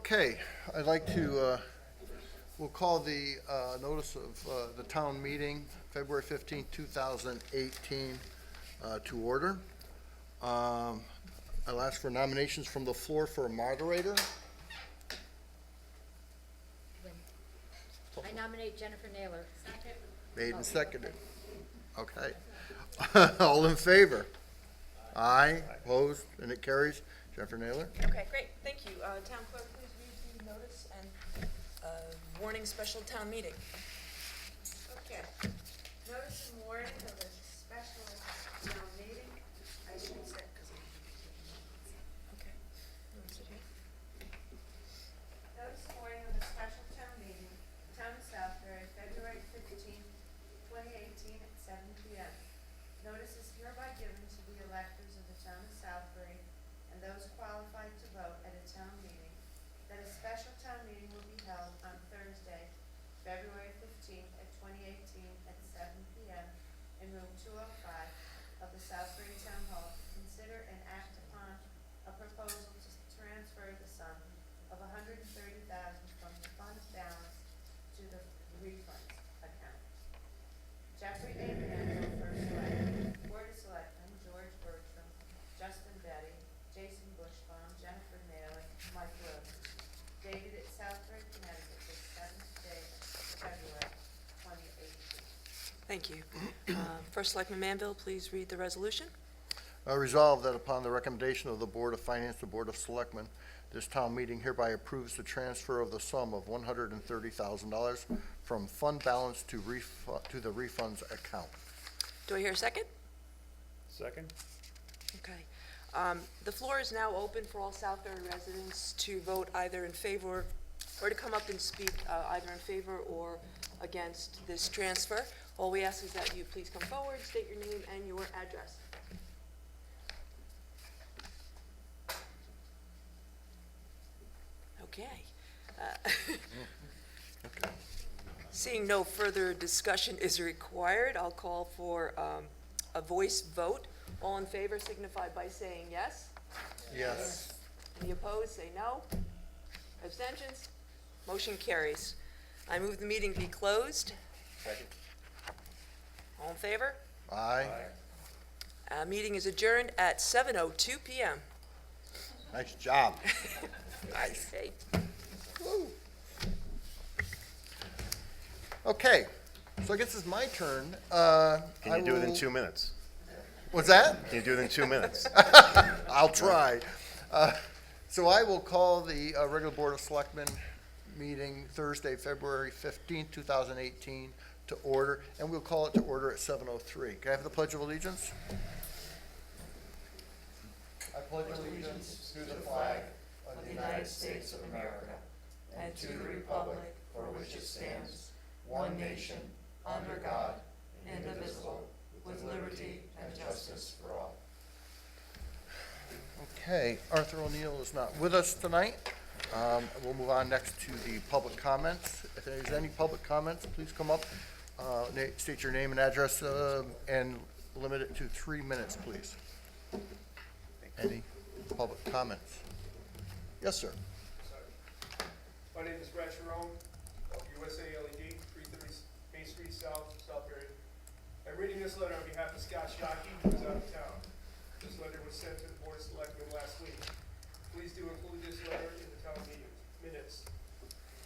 Okay, I'd like to, we'll call the notice of the town meeting, February 15th, 2018, to order. I'll ask for nominations from the floor for a moderator. I nominate Jennifer Naylor. Second. Made and seconded. Okay. All in favor? Aye. Opposed? And it carries. Jennifer Naylor? Okay, great, thank you. Town clerk, please read the notice and warning special town meeting. Okay. Notice and warning of a special town meeting. I should say, Okay. Notice it here. notice and warning of a special town meeting, Town of Southbury, February 15th, 2018 at 7 p.m. Notice is hereby given to the electors of the Town of Southbury and those qualified to vote at a town meeting, that a special town meeting will be held on Thursday, February 15th at 2018 at 7 p.m. in room 205 of the Southbury Town Hall to consider and act upon a proposal to transfer the sum of $130,000 from the fund balance to the refunds account. Jeffrey A. Mandel, first selectman. Board of Selectmen, George Bertram, Justin Betty, Jason Bushbaum, Jennifer Naylor, Mike Rose. Dated at Southbury, Connecticut, the 7th day of February, 2018. Thank you. First Selectman Manville, please read the resolution. Resolved that upon the recommendation of the Board of Finance, the Board of Selectmen, this town meeting hereby approves the transfer of the sum of $130,000 from fund balance to the refunds account. Do I hear a second? Second? Okay. The floor is now open for all Southbury residents to vote either in favor, or to come up and speak either in favor or against this transfer. All we ask is that you please come forward, state your name and your address. Okay. Okay. Seeing no further discussion is required, I'll call for a voice vote. All in favor signify by saying yes. Yes. Any opposed, say no. Abstentions? Motion carries. I move the meeting be closed. Second. All in favor? Aye. Meeting is adjourned at 7:02 p.m. Nice job. Nice. Okay. Woo. Okay, so I guess it's my turn. Can you do it in 2 minutes? What's that? Can you do it in 2 minutes? I'll try. So I will call the regular Board of Selectmen meeting Thursday, February 15th, 2018 to order, and we'll call it to order at 7:03. Can I have the Pledge of Allegiance? I pledge allegiance to the flag of the United States of America and to the republic for which it stands, one nation, under God, indivisible, with liberty and justice for all. Okay, Arthur O'Neill is not with us tonight. We'll move on next to the public comments. If there's any public comments, please come up, state your name and address, and limit it to 3 minutes, please. Any public comments? Yes, sir. My name is Brad Sharon of USA LED, 330 Main Street South, Southbury. I'm reading this letter on behalf of Scott Shockey, who is out of town. This letter was sent to the Board of Selectmen last week. Please do include this letter in the town meeting minutes.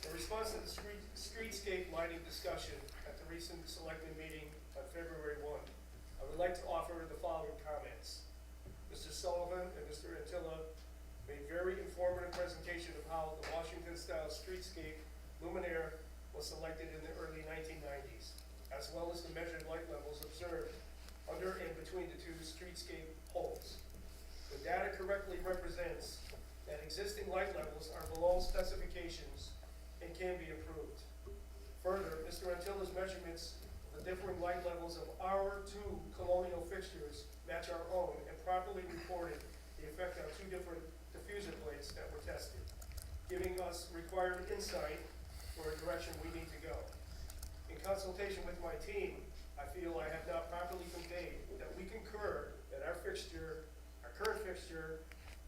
In response to the streetscape lighting discussion at the recent Selectmen meeting on February 1, I would like to offer the following comments. Mr. Sullivan and Mr. Antilla made very informative presentation of how the Washington-style streetscape luminaire was selected in the early 1990s, as well as the measured light levels observed under and between the two streetscape poles. The data correctly represents that existing light levels are below specifications and can be improved. Further, Mr. Antilla's measurements of the differing light levels of our two colonial fixtures match our own and properly reported the effect on two different diffuser plates that were tested, giving us required insight for a direction we need to go. In consultation with my team, I feel I have not properly conveyed that we concur that our current fixture,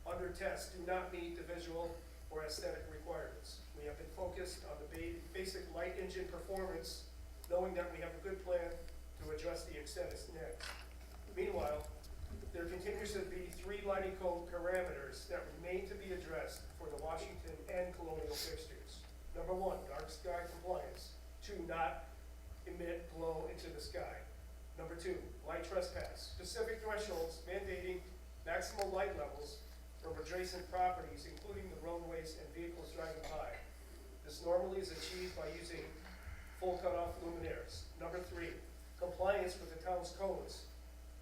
under test, do not meet the visual or aesthetic requirements. We have been focused on the basic light engine performance, knowing that we have a good plan to address the aesthetics next. Meanwhile, there continues to be 3 lighting code parameters that remain to be addressed for the Washington and Colonial fixtures. Number 1, dark sky compliance. 2, not emit glow into the sky. Number 2, light trespass. Specific thresholds mandating maximum light levels from adjacent properties, including the roadways and vehicles driving by. This normally is achieved by using full cutoff luminaires. Number 3, compliance with the town's codes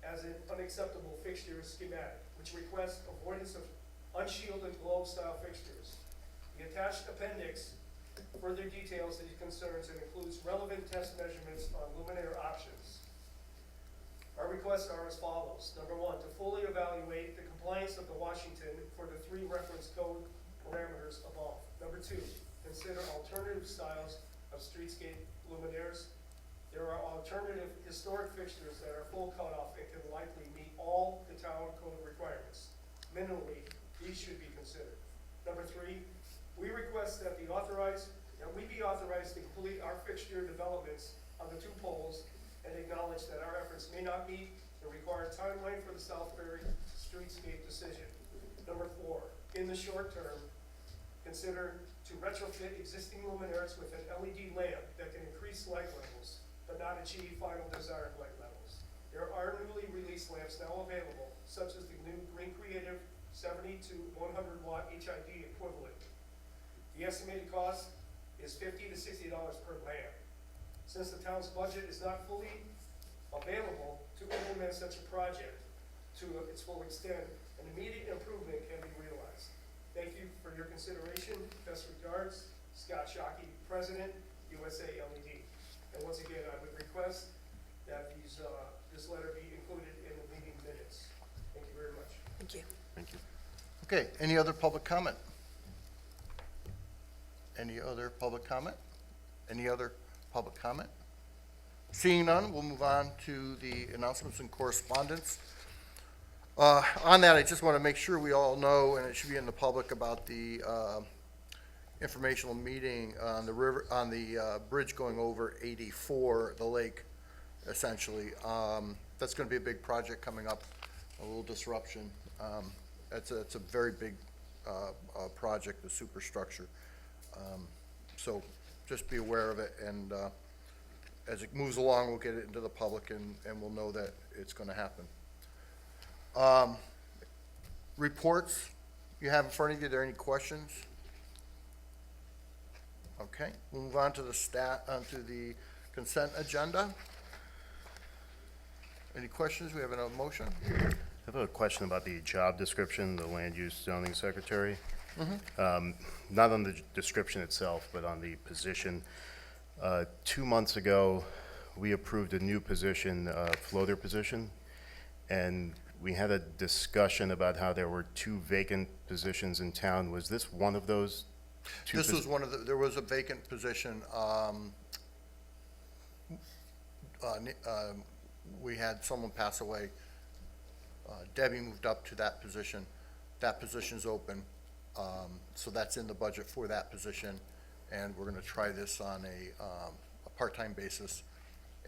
as an unacceptable fixture schematic, which requests avoidance of unshielded globe-style fixtures. The attached appendix further details these concerns and includes relevant test measurements on luminaire options. Our requests are as follows. Number 1, to fully evaluate the compliance of the Washington for the 3 reference code parameters above. Number 2, consider alternative styles of streetscape luminaires. There are alternative historic fixtures that are full cutoff and can likely meet all the town code requirements. Minimally, these should be considered. Number 3, we request that we be authorized to complete our fixture developments on the 2 poles and acknowledge that our efforts may not meet the required timeline for the Southbury streetscape decision. Number 4, in the short term, consider to retrofit existing luminaires with an LED lamp that can increase light levels, but not achieve final desired light levels. There are newly released lamps now available, such as the new Green Creative 70 to 100 watt HID equivalent. The estimated cost is $50 to $60 per lamp. Since the town's budget is not fully available to implement such a project to its full extent, an immediate improvement can be realized. Thank you for your consideration. Best regards, Scott Shockey, President, USA LED. And once again, I would request that this letter be included in the meeting minutes. Thank you very much. Thank you. Thank you. Okay, any other public comment? Any other public comment? Any other public comment? Seeing none, we'll move on to the announcements and correspondence. On that, I just want to make sure we all know, and it should be in the public, about the informational meeting on the river, on the bridge going over 84, the lake, essentially. That's going to be a big project coming up, a little disruption. It's a very big project, the superstructure. So just be aware of it, and as it moves along, we'll get it into the public, and we'll know that it's going to happen. Reports you have in front of you, are there any questions? Okay, we'll move on to onto the consent agenda. Any questions? We have a motion? I have a question about the job description, the land use zoning secretary. Not on the description itself, but on the position. 2 months ago, we approved a new position, floater position, and we had a discussion about how there were 2 vacant positions in town. Was this one of those 2? This was one of the, there was a vacant position. We had someone pass away. Debbie moved up to that position. That position's open. So that's in the budget for that position. And we're gonna try this on a part-time basis,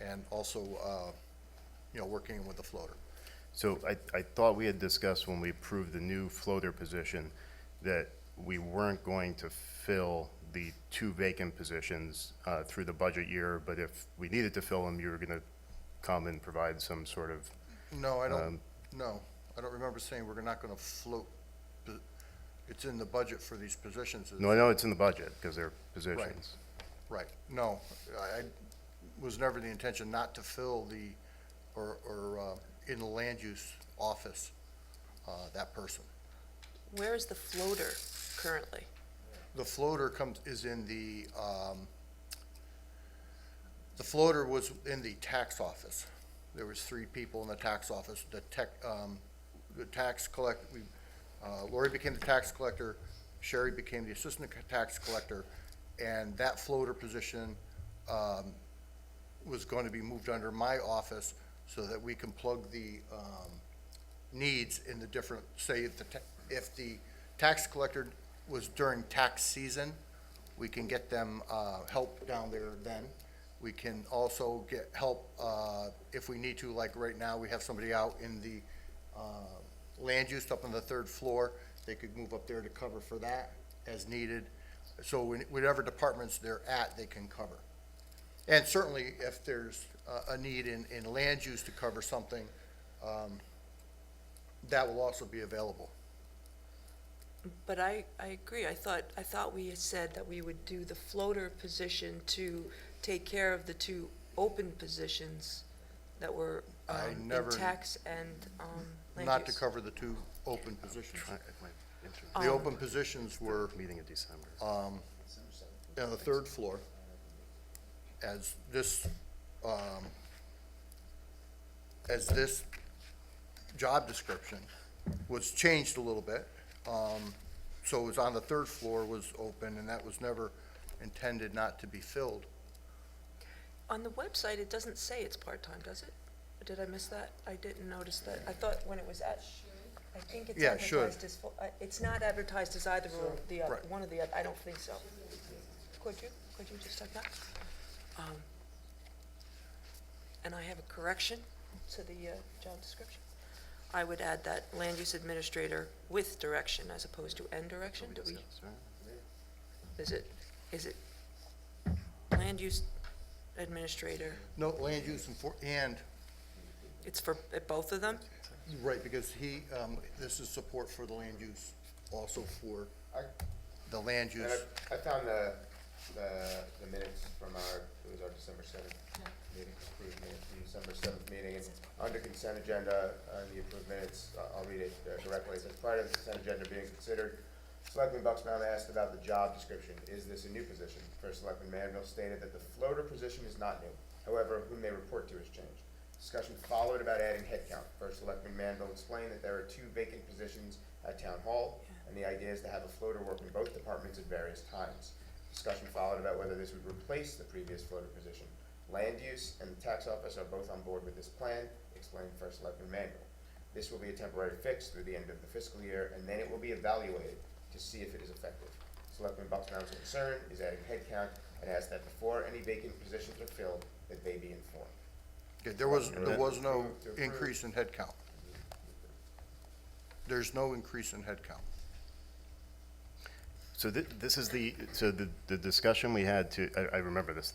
and also, working with the floater. So I thought we had discussed when we approved the new floater position that we weren't going to fill the 2 vacant positions through the budget year, but if we needed to fill them, you were gonna come and provide some sort of, No, I don't remember saying we're not gonna float. It's in the budget for these positions. no, I know it's in the budget because they're positions. Right, no, I was never the intention not to fill the, or in the land use office, that person. Where is the floater currently? The floater is in the floater was in the tax office. There was 3 people in the tax office. The tax collector, Lori became the tax collector, Sherry became the assistant tax collector, and that floater position was going to be moved under my office so that we can plug the needs in the different, say if the tax collector was during tax season. We can get them help down there then. We can also get help if we need to, like right now, we have somebody out in the land use up on the third floor. They could move up there to cover for that as needed. So whatever departments they're at, they can cover. And certainly, if there's a need in land use to cover something, that will also be available. But I agree. I thought we had said that we would do the floater position to take care of the two open positions that were in never- tax and land Not to use. cover the two open positions. Try- it might enter- The open positions were Meeting in December. on the third floor, as this job description was changed a little bit. So it was on the third floor was open, and that was never intended not to be filled. On the website, it doesn't say it's part-time, does it? Or did I miss that? I didn't notice that. I thought when it was I think it's Yeah, it should. advertised as, it's not advertised as either or the other, Right. one or the other. I don't think so. Could you just check that? And I have a correction to the job description. I would add that land use administrator with direction as opposed to and direction. Do we, is it land use administrator? No, land use and, It's for both of them? right, because this is support for the land use, also for the land use. And I found the minutes from it was our December 7th meeting, approved minutes, the December 7th meeting. And under consent agenda, the approved minutes, I'll read it directly. It says, prior to the consent agenda being considered, Selectman Bucksbaum asked about the job description. Is this a new position? First, Selectman Manville stated that the floater position is not new. However, whom they report to has changed. Discussion followed about adding headcount. First, Selectman Manville explained that there are 2 vacant positions at Town Hall, and the idea is to have a floater work in both departments at various times. Discussion followed about whether this would replace the previous floater position. Land use and the tax office are both on board with this plan, explained First Selectman Manville. This will be a temporary fix through the end of the fiscal year, and then it will be evaluated to see if it is effective. Selectman Bucksbaum's concern is adding headcount and asked that before any vacant positions are filled, that they be informed. Okay, there was no To approve. increase in headcount. There's no increase in headcount. So this is the discussion we had I remember this,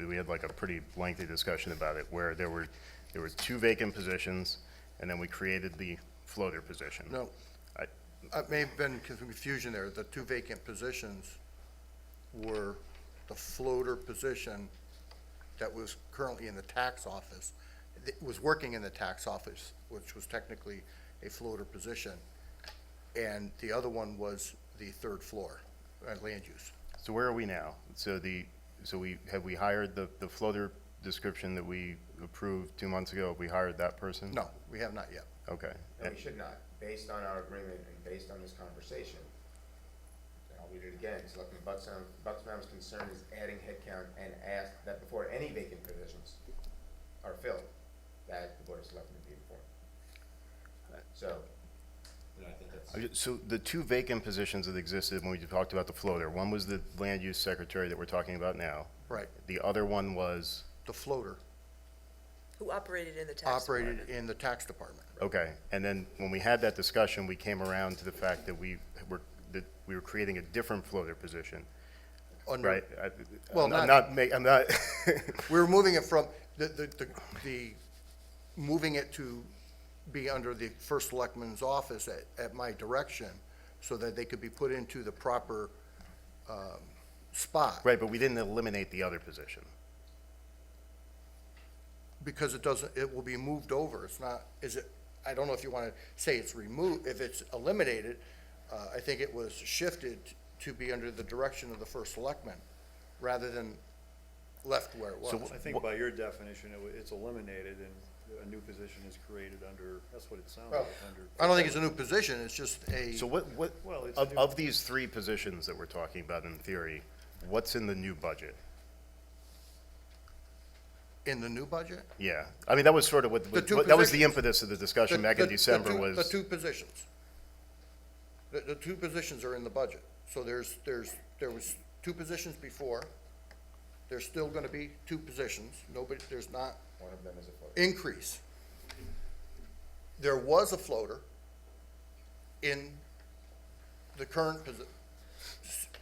we had like a pretty lengthy discussion about it, where there were 2 vacant positions, and then we created the floater position. No, may have been confusion there. The 2 vacant positions were the floater position that was currently in the tax office. It was working in the tax office, which was technically a floater position. And the other one was the third floor, land use. So where are we now? So we hired the floater description that we approved 2 months ago? Have we hired that person? No, we have not yet. Okay. No, we should not, based on our agreement and based on this conversation. And I'll read it again. Selectman Bucksbaum's concern is adding headcount and asked that before any vacant positions are filled, that the Board of Selectmen be informed. So, you know, I think that's. So the 2 vacant positions that existed when we talked about the floater, one was the land use secretary that we're talking about now. Right. The other one was, The floater Who operated in the tax operated department? in the tax department. okay, and then when we had that discussion, we came around to the fact that we were creating a different floater position, Under- right? Well, I'm not- I'm not, We were moving it from, moving it to be under the first selectman's office at my direction, so that they could be put into the proper spot. right, but we didn't eliminate the other position. Because it will be moved over. It's not, I don't know if you want to say it's removed, if it's eliminated. I think it was shifted to be under the direction of the first selectman, rather than left where it was. So I think by your definition, it's eliminated and a new position is created under, that's what it sounds Well, like, under. I don't think it's a new position, it's just a. So what, Well, it's of, new. of these 3 positions that we're talking about in theory, what's in the new budget? In the new budget? Yeah, I mean, that was sort of what, The 2 that was the positions. impetus of the discussion back in December The was, 2 positions. The 2 positions are in the budget, So there was 2 positions before. There's still gonna be 2 positions. There's not One of them is a floater. increase. There was a floater in the current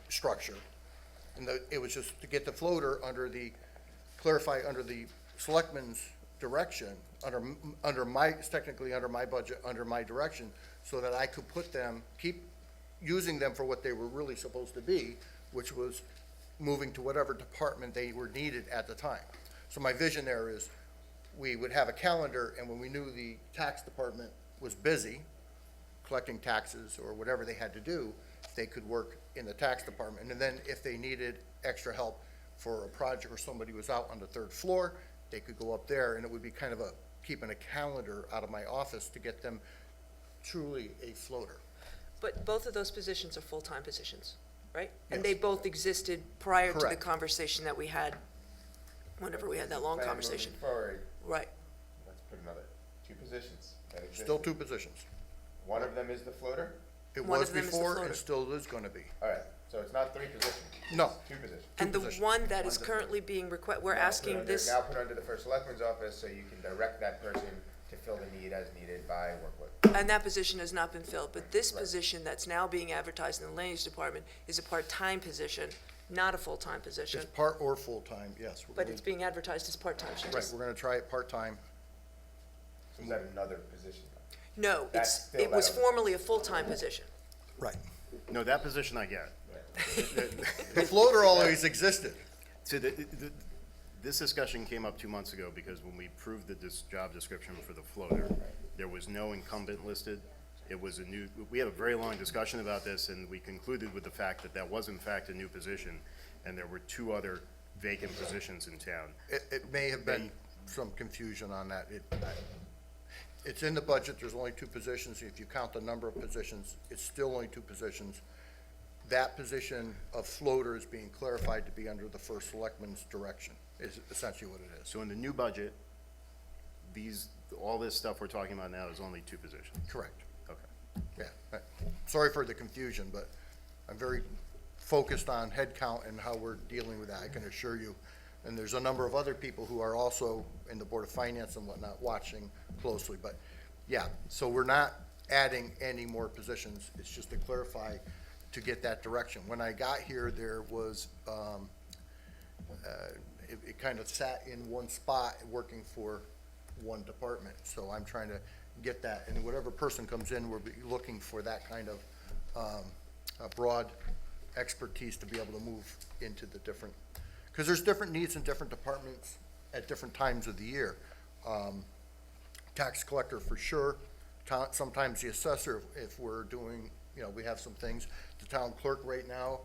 structure. And it was just to get the floater clarify under the selectmen's direction, it's technically under my budget, under my direction, so that I could keep using them for what they were really supposed to be, which was moving to whatever department they were needed at the time. So my vision there is, we would have a calendar, and when we knew the tax department was busy collecting taxes or whatever they had to do, they could work in the tax department. And then if they needed extra help for a project or somebody was out on the 3rd floor, they could go up there, and it would be kind of keeping a calendar out of my office to get them truly a floater. But both of those positions are full-time positions, right? And Yes. they both existed prior to the Correct. conversation that we had, whenever we had that long Plan conversation. moving forward, Right. let's put another 2 positions that exist. Still 2 positions. One of them is the floater? It One was of them is the before floater. and still is gonna be. All right, so it's not 3 positions? No. 2 positions. And the positions. one that is currently being we're Now asking put this, Now put under the first selectman's office, so you can direct that person to fill the need as needed by workload. and that position has not been filled, but this Right. position that's now being advertised in the land use department is a part-time position, not a full-time position, It's part or full-time, yes. but it's being advertised as part-time. So Right, just- we're gonna try it part-time. So is that another position? No, That's still it was that- formerly a full-time position. Right. No, that position I get. The floater always existed. So this discussion came up 2 months ago because when we approved this job description for the floater, there was no incumbent listed. It was we had a very long discussion about this, and we concluded with the fact that that was in fact a new position, and there were 2 other vacant positions in town. It may have been some confusion on that. It's in the budget, there's only 2 positions. If you count the number of positions, it's still only 2 positions. That position of floater is being clarified to be under the first selectman's direction, is essentially what it is. So in the new budget, all this stuff we're talking about now is only 2 positions. Correct, Okay. yeah. Sorry for the confusion, but I'm very focused on head count and how we're dealing with that, I can assure you. And there's a number of other people who are also in the Board of Finance and whatnot watching closely, but yeah, so we're not adding any more positions, it's just to clarify, to get that direction. When I got here, there was, it kind of sat in one spot, working for one department, so I'm trying to get that, and whatever person comes in, we'll be looking for that kind of, a broad expertise to be able to move into the different, because there's different needs in different departments at different times of the year. Tax collector for sure, sometimes the assessor, if we're doing, we have some things. The town clerk right now,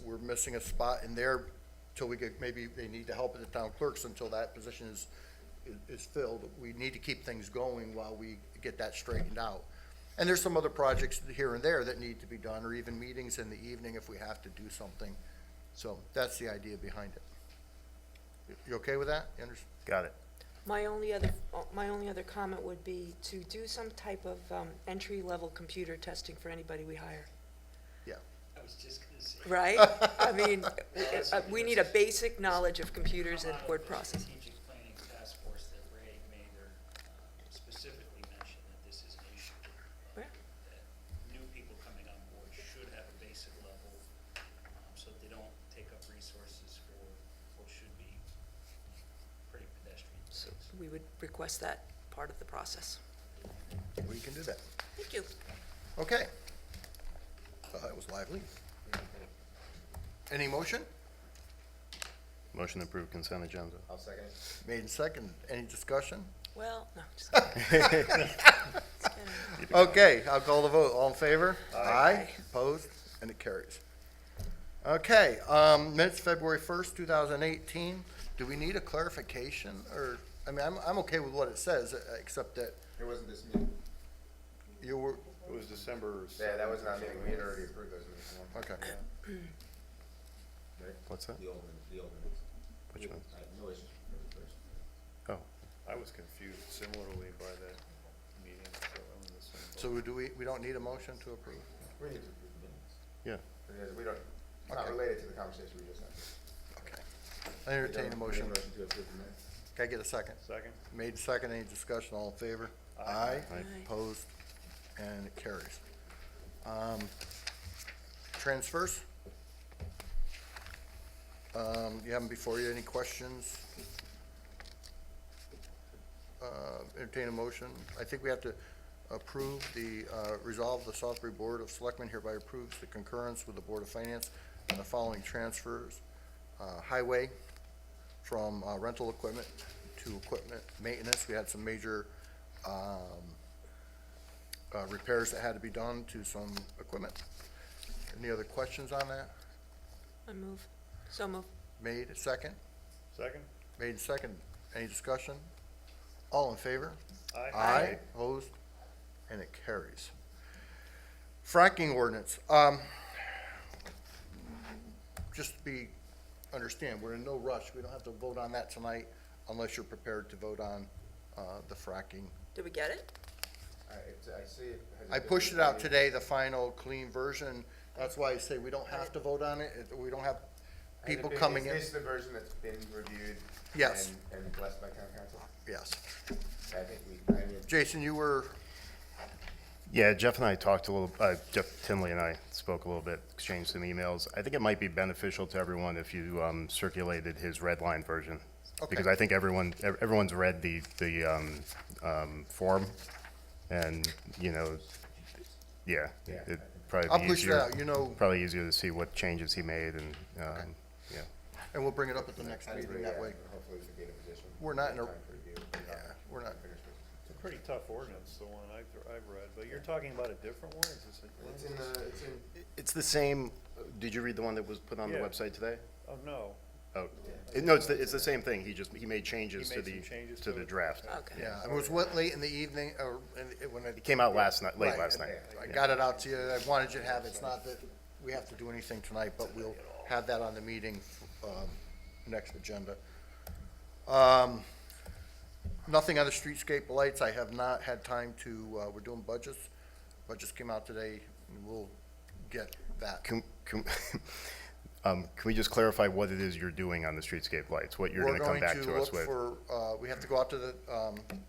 we're missing a spot in there till we get, maybe they need the help of the town clerks until that position is filled. We need to keep things going while we get that straightened out. And there's some other projects here and there that need to be done, or even meetings in the evening if we have to do something. So that's the idea behind it. You okay with that? You understand? Got it. My only other comment would be to do some type of entry-level computer testing for anybody we hire. Yeah. I was just gonna say. Right? I mean, we need a basic knowledge of computers and word processing. Strategic planning task force that Ray Mather specifically mentioned that this is an issue. Yeah. That new people coming on board should have a basic level, so that they don't take up resources for what should be pretty pedestrian So things. we would request that part of the process. We can do that. Thank you. Okay. That was lively. Any motion? Motion to approve consent agenda. I'll second it. Made and second. Any discussion? Well, no, just kidding. Just kidding. Okay, I'll call the vote. All in favor? Aye. Opposed? And it carries. Okay, minutes February 1st, 2018. Do we need a clarification or, I mean, I'm okay with what it says, except that It wasn't this meeting. you were, It was December. Yeah, that was not meeting. We had already approved those minutes. okay. Right? What's that? The old minutes. Which one? No issues for the first. Oh, I was confused similarly by that meeting, so I'm in the same boat. So we don't need a motion to approve? We need to approve the minutes. Yeah. Because we don't, it's not Okay. related to the conversation we just had. Okay. I entertain a motion. Motion to approve the minutes. Can I get a second? Second? Made and second, any discussion, all in favor? Aye. Aye. Opposed, and it carries. Transfers? You have them before you, any questions? Entertain a motion. I think we have to approve resolve the Salisbury Board of Selectmen hereby approves the concurrence with the Board of Finance on the following transfers. Highway from rental equipment to equipment maintenance. We had some major repairs that had to be done to some equipment. Any other questions on that? I move. So move. Made, second? Second? Made, second. Any discussion? All in favor? Aye. Aye. Opposed? And it carries. Fracking ordinance. Just to be, understand, we're in no rush. We don't have to vote on that tonight unless you're prepared to vote on the fracking. Did we get it? I see it. Has I been pushed it out reviewed? today, the final clean version. That's why I say we don't have to vote on it. We don't have Has it people been- coming in. Is this the version that's been reviewed? Yes. And blessed by town council? Yes. I think I mean, Jason, you were, Yeah, Jeff and I talked a little, Jeff Tinley and I spoke a little bit, exchanged some emails. I think it might be beneficial to everyone if you circulated his red line version. Okay. Because I think everyone's read the form, and, you know, yeah, Yeah, it'd probably I'll be push it easier. out, you know, Probably easier to see what changes he made, and, yeah. and we'll bring it up at the next I agree, meeting that yeah, way. Hopefully we can be in a position. We're not in a- time to review. Yeah, we're not, Finish with it. It's a pretty tough ordinance, the one I've read, but you're talking about a different one? Is this It's in the, it's in, It's the same, did you read the one that was put on the Yeah. website today? Oh, no. Oh, no, it's the same thing. He made changes He to made the, some changes to to the it? draft. Okay. yeah, it was what, late in the evening, or, when it It came out last night, late Right, last night. I got it out to you. I wanted you to have it. It's not that we have to do anything tonight, but we'll have that on the meeting, next agenda. Nothing on the streetscape lights. I have not had time to, we're doing budgets. Budgets came out today, and we'll get that. Can we just clarify what it is you're doing on the streetscape lights, what you're gonna come back to us with? We're going to look for, we have to go out to the,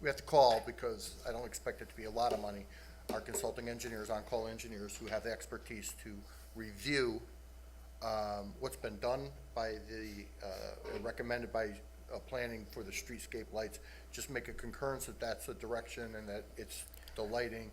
we have to call, because I don't expect it to be a lot of money, our consulting engineers, on-call engineers who have the expertise to review what's been done by the, recommended by planning for the streetscape lights. Just make a concurrence that that's the direction and that it's the lighting.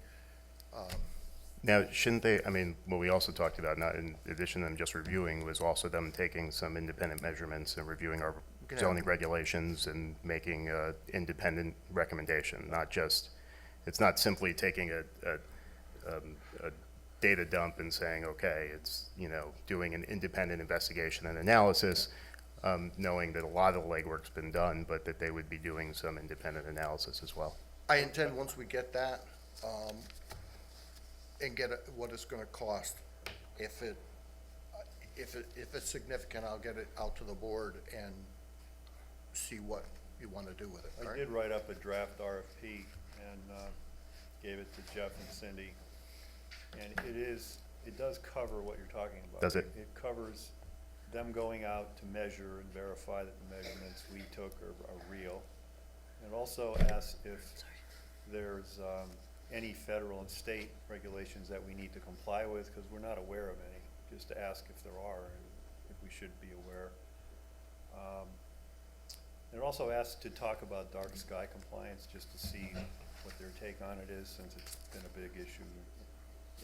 Now, shouldn't they, I mean, what we also talked about, not in addition to them just reviewing, was also them taking some independent measurements and reviewing our can have- zoning regulations and making a independent recommendation, not just, it's not simply taking a data dump and saying, okay, it's, you know, doing an independent investigation and analysis, knowing that a lot of the legwork's been done, but that they would be doing some independent analysis as well. I intend, once we get that, and get what it's gonna cost, if it's significant, I'll get it out to the board and see what you wanna do with it, all I right? did write up a draft RFP and gave it to Jeff and Cindy. And it does cover what you're talking about. Does it? It covers them going out to measure and verify that the measurements we took are real. And also asks if there's any federal and state regulations that we need to comply with, because we're not aware of any, just to ask if there are, and if we should be aware. It also asks to talk about dark sky compliance, just to see what their take on it is, since it's been a big issue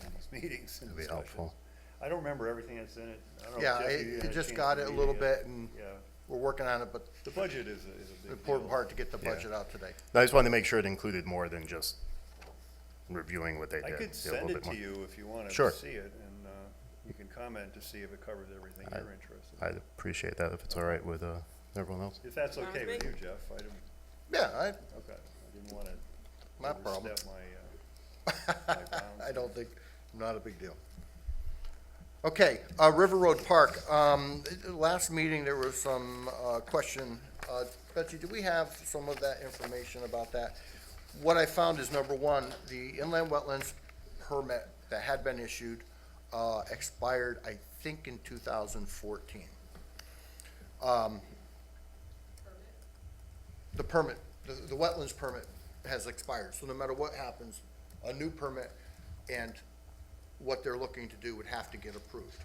in these meetings and That'd be discussions. helpful. I don't remember everything that's in it. I don't know, Yeah, Jeff, I you had a just chance got to it a read little yet? bit, and Yeah, we're working on it, but the budget is a big the deal. important part to get the Yeah. budget out today. I just wanted to make sure it included more than just reviewing what they did. I could Yeah, a send little it bit to more. you if you wanted Sure. to see it, and you can comment to see if it covers everything I- you're interested in. I'd appreciate that if it's all right with everyone else. If that's Fine okay with with me. you, Jeff, I don't, Yeah, okay, I didn't wanna Not a problem. overstep my bounds. I don't think, not a big deal. Okay, River Road Park, last meeting, there was some, question. Betsy, do we have some of that information about that? What I found is, number one, the inland wetlands permit that had been issued, expired, I think, in 2014. The permit, the wetlands permit has expired, so no matter what happens, a new permit and what they're looking to do would have to get approved.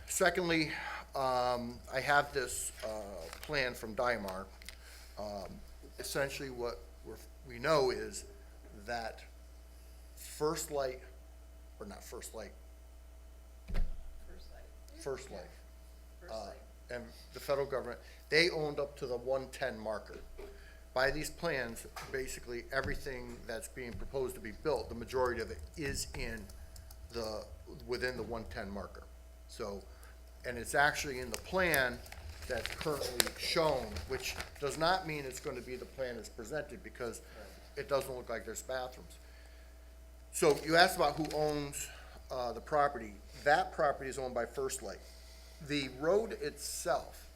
Secondly, I have this plan from Dymar. Essentially, what we know is that First Light, or not First Light, First Light, and the federal government, they owned up to the 110 marker. By these plans, basically, everything that's being proposed to be built, the majority of it is within the 110 marker. So, and it's actually in the plan that's currently shown, which does not mean it's gonna be the plan that's presented, because it doesn't look like there's bathrooms. So you asked about who owns the property. That property is owned by First Light. The road itself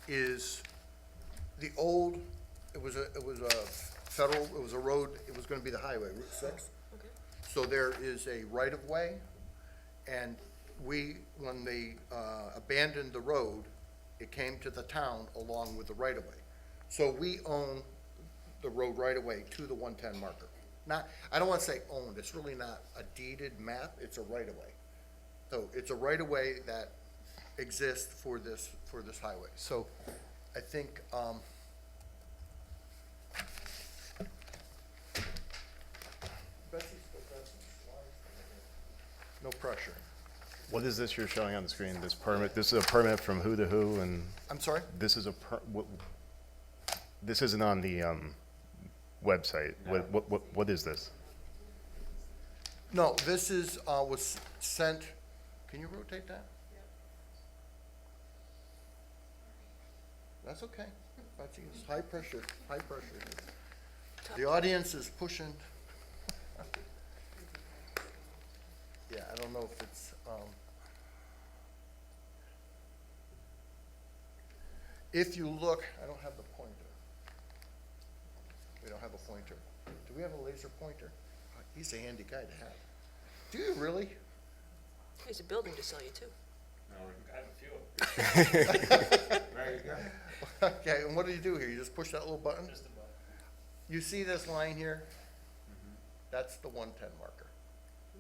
is the old, it was a federal, it was a road, it was gonna be the highway, Route 6. Okay. So there is a right-of-way, and when they abandoned the road, it came to the town along with the right-of-way. So we own the road right-of-way to the 110 marker. Not, I don't wanna say owned, it's really not a deeded map, it's a right-of-way. So it's a right-of-way that exists for this highway. So I think, no pressure. What is this you're showing on the screen, this permit? This is a permit from who to who, and I'm sorry? this is this isn't on the website. What is this? No, this is, was sent, can you rotate that? That's okay. That's easy. High pressure, high pressure. The audience is pushing. Yeah, I don't know if it's, if you look, I don't have the pointer. We don't have a pointer. Do we have a laser pointer? He's a handy guy to have. Do you really? There's a building to sell you too. No, I have a few. There you go. Okay, and what do you do here? You just push that little button? Just a button. You see this line here? That's the 110 marker.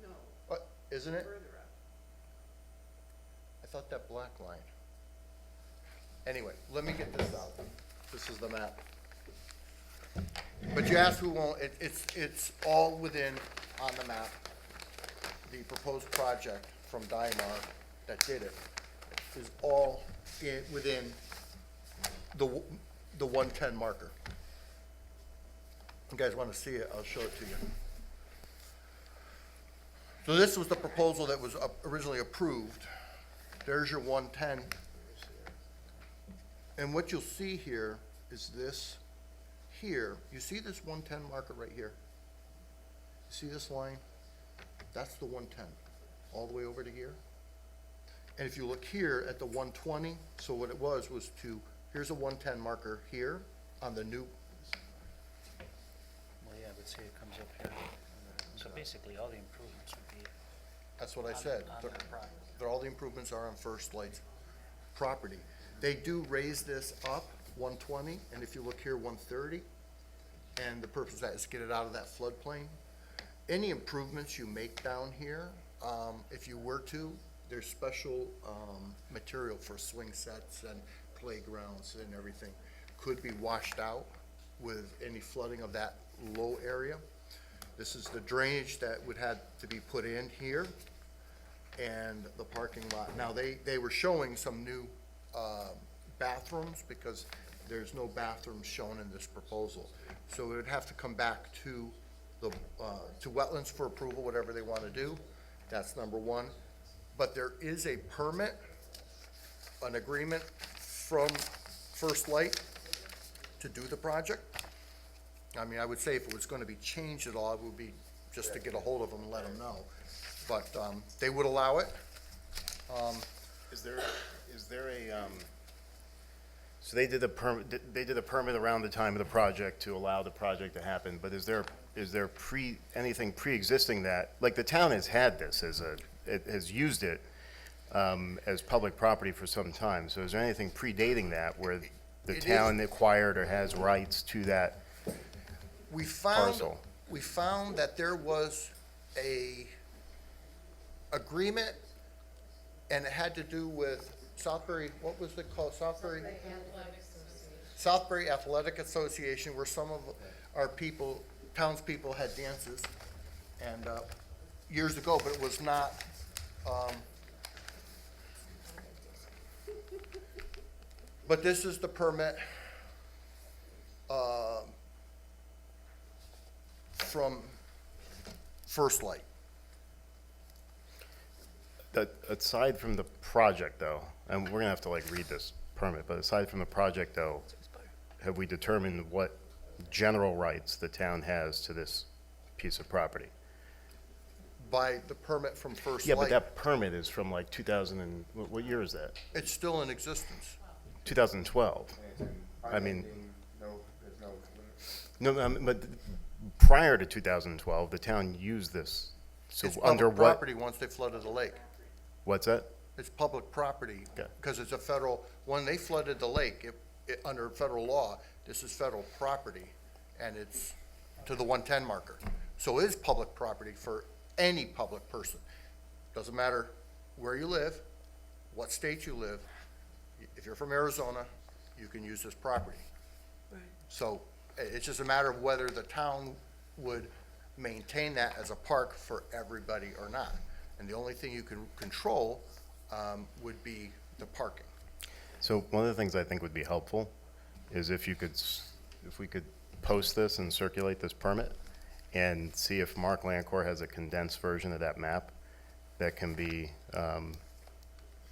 No, What, isn't it? further up. I thought that black line. Anyway, let me get this out. This is the map. But you asked who owned, it's all within, on the map, the proposed project from Dymar that did it is all within the 110 marker. You guys want to see it, I'll show it to you. So this was the proposal that was originally approved. There's your 110. And what you'll see here is this here. You see this 110 marker right here? You see this line? That's the 110, all the way over to here. And if you look here at the 120, so what it was here's a 110 marker here on the new, Well, yeah, but see, it comes up here. So basically, all the improvements would be that's what I said. on their property. All the improvements are on First Light's property. They do raise this up 120, and if you look here, 130, and the purpose of that is to get it out of that floodplain. Any improvements you make down here, if you were to, there's special material for swing sets and playgrounds and everything, could be washed out with any flooding of that low area. This is the drainage that would have to be put in here, and the parking lot. Now, they were showing some new bathrooms, because there's no bathrooms shown in this proposal. So it would have to come back to to wetlands for approval, whatever they want to do. That's number one. But there is a permit, an agreement from First Light to do the project. I mean, I would say if it was going to be changed at all, it would be just to get a hold of them and let them know. But they would allow it. Is there a, So they did the permit around the time of the project to allow the project to happen, but is there anything pre-existing that, like the town has had this it has used it as public property for some time, so is there anything predating that where the It is- town acquired or has rights to that We found, parcel? we found that there was a agreement, and it had to do with Southbury, what was it called, Southbury? Southbury Athletic Association, where some of our people, townspeople had dances, and, years ago, but it was not, but this is the permit, from First Light. That, aside from the project though, and we're gonna have to like read this permit, but aside from the project though, have we determined what general rights the town has to this piece of property? By the permit from First Yeah, but Light. that permit is from like 2000 and, what year is that? It's still in existence. 2012. And it's I mean- unending, there's no limit. No, but prior to 2012, the town used this. So It's under public what? property once they flooded the lake. What's that? It's public property. Okay. Because it's a federal, when they flooded the lake, under federal law, this is federal property, and it's to the 110 marker. So it is public property for any public person. Doesn't matter where you live, what state you live. If you're from Arizona, you can use this property. Right. So it's just a matter of whether the town would maintain that as a park for everybody or not. And the only thing you can control would be the parking. So one of the things I think would be helpful is if you could, if we could post this and circulate this permit and see if Mark Lancor has a condensed version of that map that can be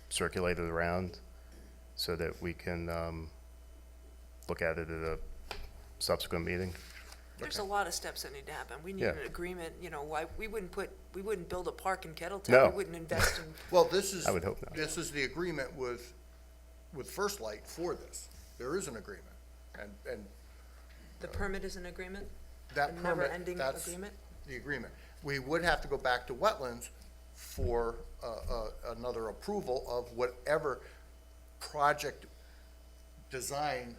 circulated around so that we can look at it at a subsequent meeting. There's a lot of steps that need to happen. We need Yeah. an agreement, you know, why, we wouldn't build a park in Kettletown. No. We wouldn't invest in, Well, this is. I would hope not. This is the agreement with First Light for this. There is an agreement. And the permit is an agreement? that A permit, never-ending that's agreement? the agreement. We would have to go back to wetlands for another approval of whatever project design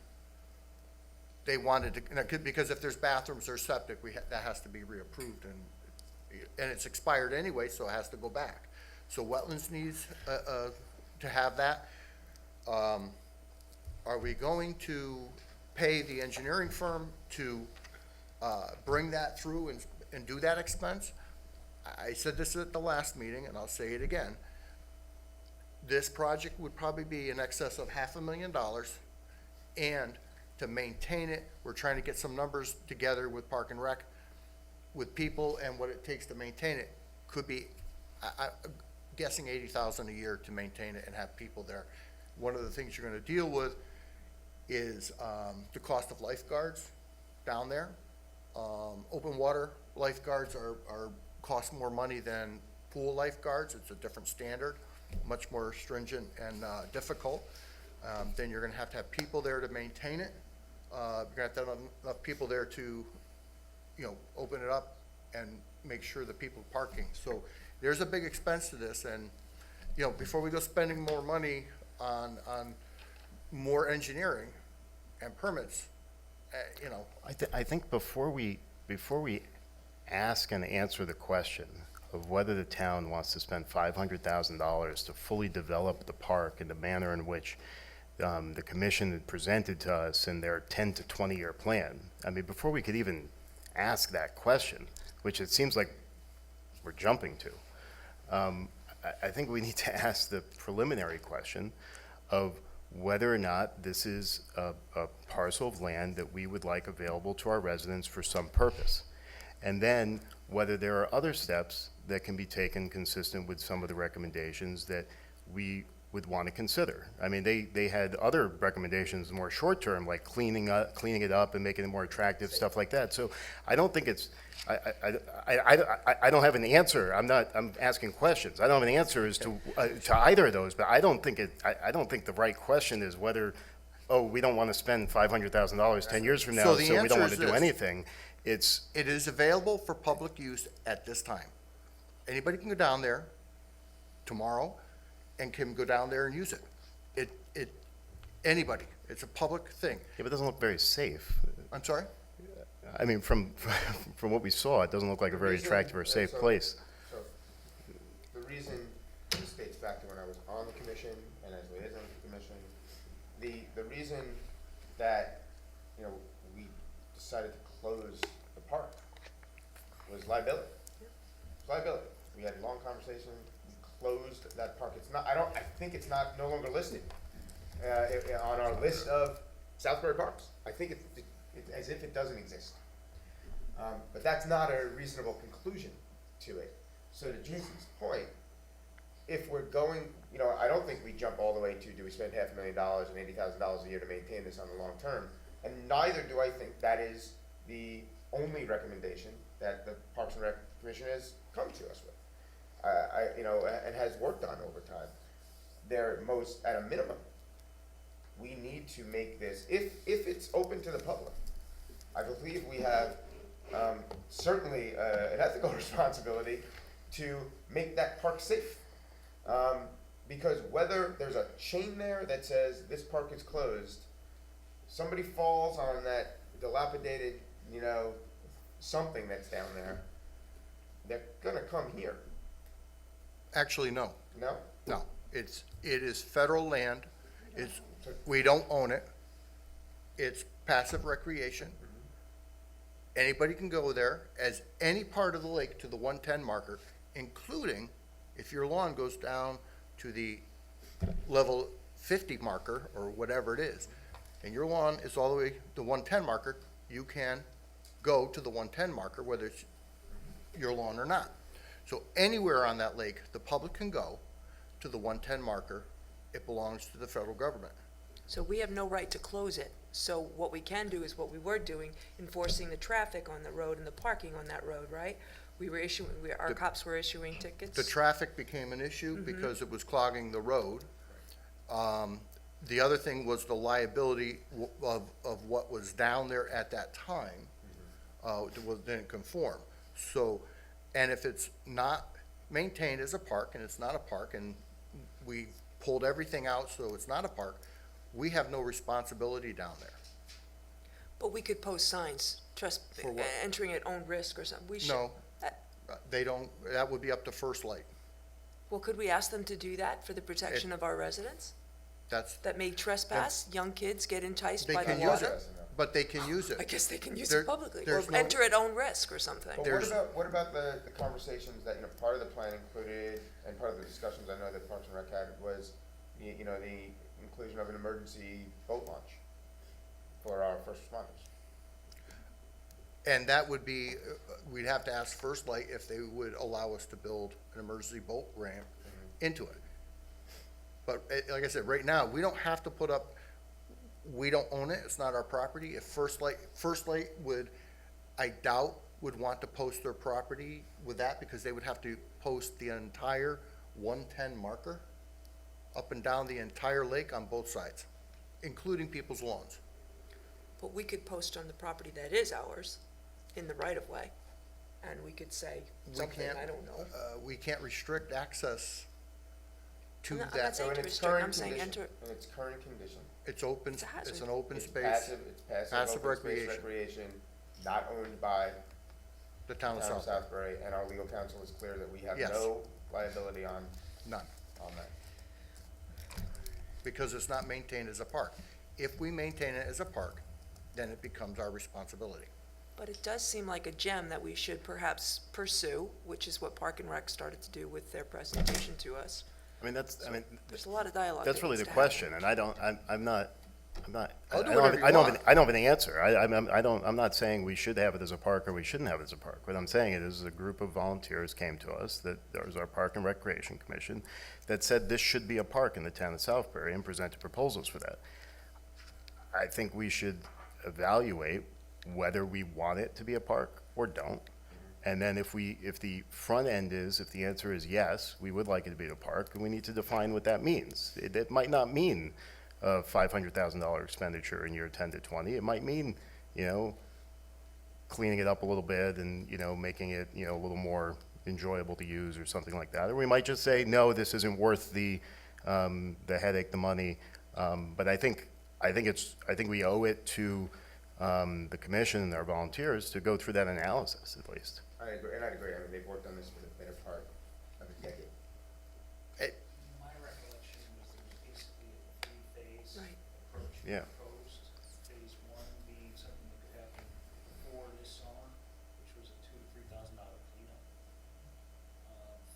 they wanted to, because if there's bathrooms or septic, that has to be reapproved, and it's expired anyway, so it has to go back. So wetlands needs to have that. Are we going to pay the engineering firm to bring that through and do that expense? I said this at the last meeting, and I'll say it again. This project would probably be in excess of $500,000, and to maintain it, we're trying to get some numbers together with Park and Rec, with people and what it takes to maintain it, could be, I'm guessing $80,000 a year to maintain it and have people there. One of the things you're gonna deal with is the cost of lifeguards down there. Open water lifeguards cost more money than pool lifeguards. It's a different standard, much more stringent and difficult. Then you're gonna have to have people there to maintain it. You're gonna have to have enough people there to, open it up and make sure that people are parking. So there's a big expense to this, and, before we go spending more money on more engineering and permits, I think before we ask and answer the question of whether the town wants to spend $500,000 to fully develop the park in the manner in which the commission had presented to us in their 10 to 20-year plan. I mean, before we could even ask that question, which it seems like we're jumping to, I think we need to ask the preliminary question of whether or not this is a parcel of land that we would like available to our residents for some purpose. And then whether there are other steps that can be taken consistent with some of the recommendations that we would want to consider. I mean, they had other recommendations, more short-term, like cleaning it up and making it more attractive, stuff like that. So I don't think it's, I don't have an answer. I'm asking questions. I don't have an answer as to either of those, but I don't think the right question is whether oh, we don't want to spend $500,000 10 years from now, So the so we don't answer want to is do this. anything. It's, It is available for public use at this time. Anybody can go down there tomorrow and can go down there and use it. Anybody. It's a public thing. yeah, but it doesn't look very safe. I'm sorry? I mean, from what we saw, it doesn't look like a very reason- attractive or safe so- place. So, the reason, this dates back to when I was on the commission and as liaison to the commission, the reason that, you know, we decided to close the park was liability. It's liability. We had a long conversation, we closed that park. It's not, I think it's not, no longer listed, on our list of Southbury parks. I think it's as if it doesn't exist. But that's not a reasonable conclusion to it. So to Jason's point, if we're going, you know, I don't think we jump all the way to, do we spend $500,000 and $80,000 a year to maintain this on the long term? And neither do I think that is the only recommendation that the Parks and Rec Commission has come to us with. You know, and has worked on over time. At a minimum, we need to make this, if it's open to the public, I believe we have certainly an ethical responsibility to make that park safe. Because whether there's a chain there that says this park is closed, somebody falls on that dilapidated, you know, something that's down there, they're gonna come here, Actually, no. no? No. It is federal land. We don't own it. It's passive recreation. Anybody can go there as any part of the lake to the 110 marker, including if your lawn goes down to the level 50 marker or whatever it is, and your lawn is all the way to the 110 marker, you can go to the 110 marker, whether it's your lawn or not. So anywhere on that lake, the public can go to the 110 marker. It belongs to the federal government. So we have no right to close it. So what we can do is what we were doing, enforcing the traffic on the road and the parking on that road, right? Our cops were issuing tickets. The traffic became an issue because it was clogging the road. The other thing was the liability of what was down there at that time, didn't conform. So, and if it's not maintained as a park, and it's not a park, and we pulled everything out so it's not a park, we have no responsibility down there. But we could post signs, For what? entering at own risk or something. We should. No, they don't, that would be up to First Light. Well, could we ask them to do that for the protection of our residents That's, that may trespass? Young kids get enticed they by the can use water. it, but they can use I it. guess they can use There- it publicly, or there's no- enter at own risk or something. But There's- what about the conversations that, you know, part of the plan included, and part of the discussions I know that Parks and Rec had was, you know, the inclusion of an emergency boat launch for our first responders. And that would be, we'd have to ask First Light if they would allow us to build an emergency boat ramp into it. But like I said, right now, we don't have to put up, we don't own it, it's not our property. If First Light would, I doubt, would want to post their property with that because they would have to post the entire 110 marker up and down the entire lake on both sides, including people's lawns. But we could post on the property that is ours, in the right-of-way, and we could say We something, can't, I don't know. we can't restrict access to I'm not that. saying So in to its restrict, current I'm saying condition, enter, in its current condition, It's open, It's a hazard. it's an open it's space, passive passive open space recreation. recreation, not owned by the town of town of Southbury, Southbury, and our legal counsel is clear that we have Yes. no liability on none, that. because it's not maintained as a park. If we maintain it as a park, then it becomes our responsibility. but it does seem like a gem that we should perhaps pursue, which is what Park and Rec started to do with their presentation to us. I mean, There's a lot of dialogue. that's that really needs the to happen. question, and I don't I'll do whatever you I don't want. have an answer. I'm not saying we should have it as a park or we shouldn't have it as a park. What I'm saying is a group of volunteers came to us, that there was our Park and Recreation Commission, that said this should be a park in the town of Southbury and presented proposals for that. I think we should evaluate whether we want it to be a park or don't. And then if the front end is, if the answer is yes, we would like it to be a park, we need to define what that means. It might not mean a $500,000 expenditure in year 10 to 20. It might mean, you know, cleaning it up a little bit and, you know, making it, you know, a little more enjoyable to use or something like that. Or we might just say, no, this isn't worth the headache, the money. But I think we owe it to the commission and our volunteers to go through that analysis at least. I agree, and I agree. I mean, they've worked on this for the better part of a decade. My recollection was there was basically a three-phase Right. approach Yeah. proposed. Phase one being something that could happen before this summer, which was a $2,000 to $3,000 cleanup.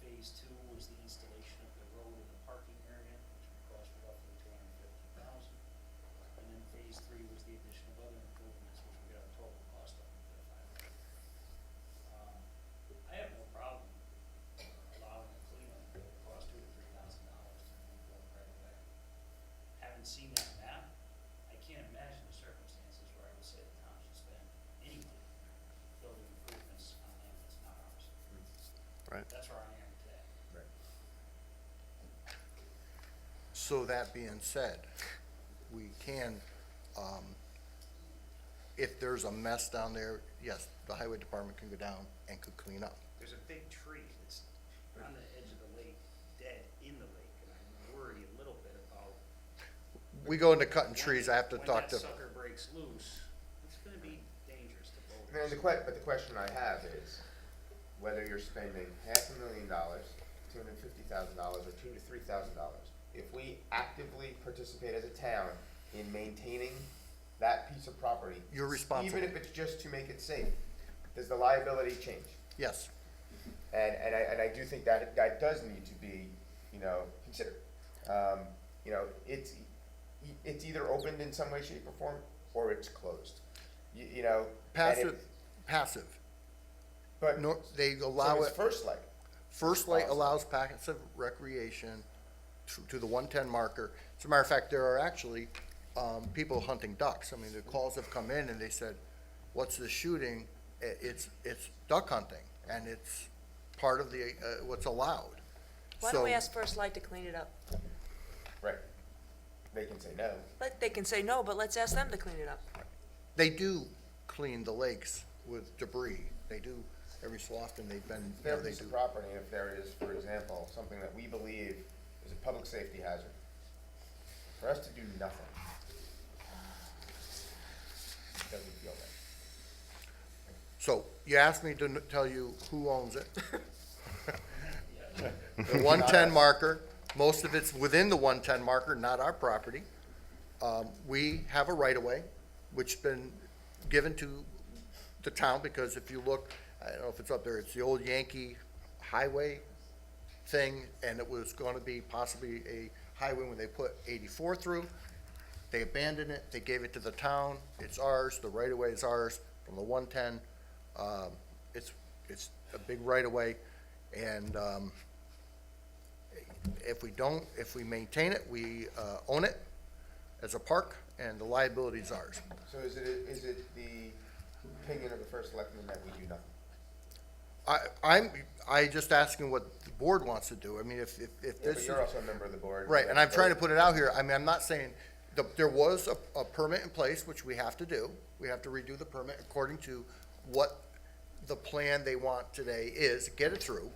Phase two was the installation of the road and the parking area, which would cost roughly $250,000. And then phase three was the addition of other improvements, which would get our total cost up to $500,000. I have no problem allowing a cleanup that would cost $2,000 to $3,000 to move forward right away. Having seen that map, I can't imagine the circumstances where I would say the town should spend any money building improvements on land that's not ours. Right. That's where I am today. Right. So that being said, we can, if there's a mess down there, yes, the highway department can go down and could clean up. There's a big tree that's on the edge of the lake, dead in the lake, and I'm worried a little bit about. We go into cutting trees, I have to talk to, When that sucker breaks loose, it's gonna be dangerous to And boaters. but the question I have is whether you're spending $500,000, $250,000, or $2,000 to $3,000. If we actively participate as a town in maintaining that piece of property, You're responsible. even if it's just to make it safe, does the liability change? yes. And I do think that does need to be, you know, considered. You know, it's either opened in some way, shape, or form, or it's closed. You know, and Passive, passive. but No, they so allow it's it, First Light. First Light allows passive recreation to the 110 marker. As a matter of fact, there are actually, people hunting ducks. I mean, the calls have come in and they said, what's the shooting? It's duck hunting, and it's part of the, what's allowed. Why don't we So- ask First Light to clean it up? Right. They can say no. They can say no, but let's ask them to clean it up. They do clean the lakes with debris. They do, every so often, they've been, If there they is a do. property, if there is, for example, something that we believe is a public safety hazard, for us to do nothing doesn't feel right. So, you asked me to tell you who owns it. The 110 marker, most of it's within the 110 marker, not our property. We have a right-of-way, which has been given to the town, because if you look, I don't know if it's up there, it's the old Yankee highway thing, and it was gonna be possibly a highway when they put 84 through. They abandoned it, they gave it to the town, it's ours, the right-of-way is ours from the 110. It's a big right-of-way, and, if we maintain it, we, own it as a park, and the liability is ours. So is it the opinion of the first selectman that we do nothing? I just asking what the board wants to do. I mean, if Yeah, this but is. you're also a member of the board. Right, and I'm trying to put it out here. I mean, I'm not saying, there was a permit in place, which we have to do. We have to redo the permit according to what the plan they want today is, get it through.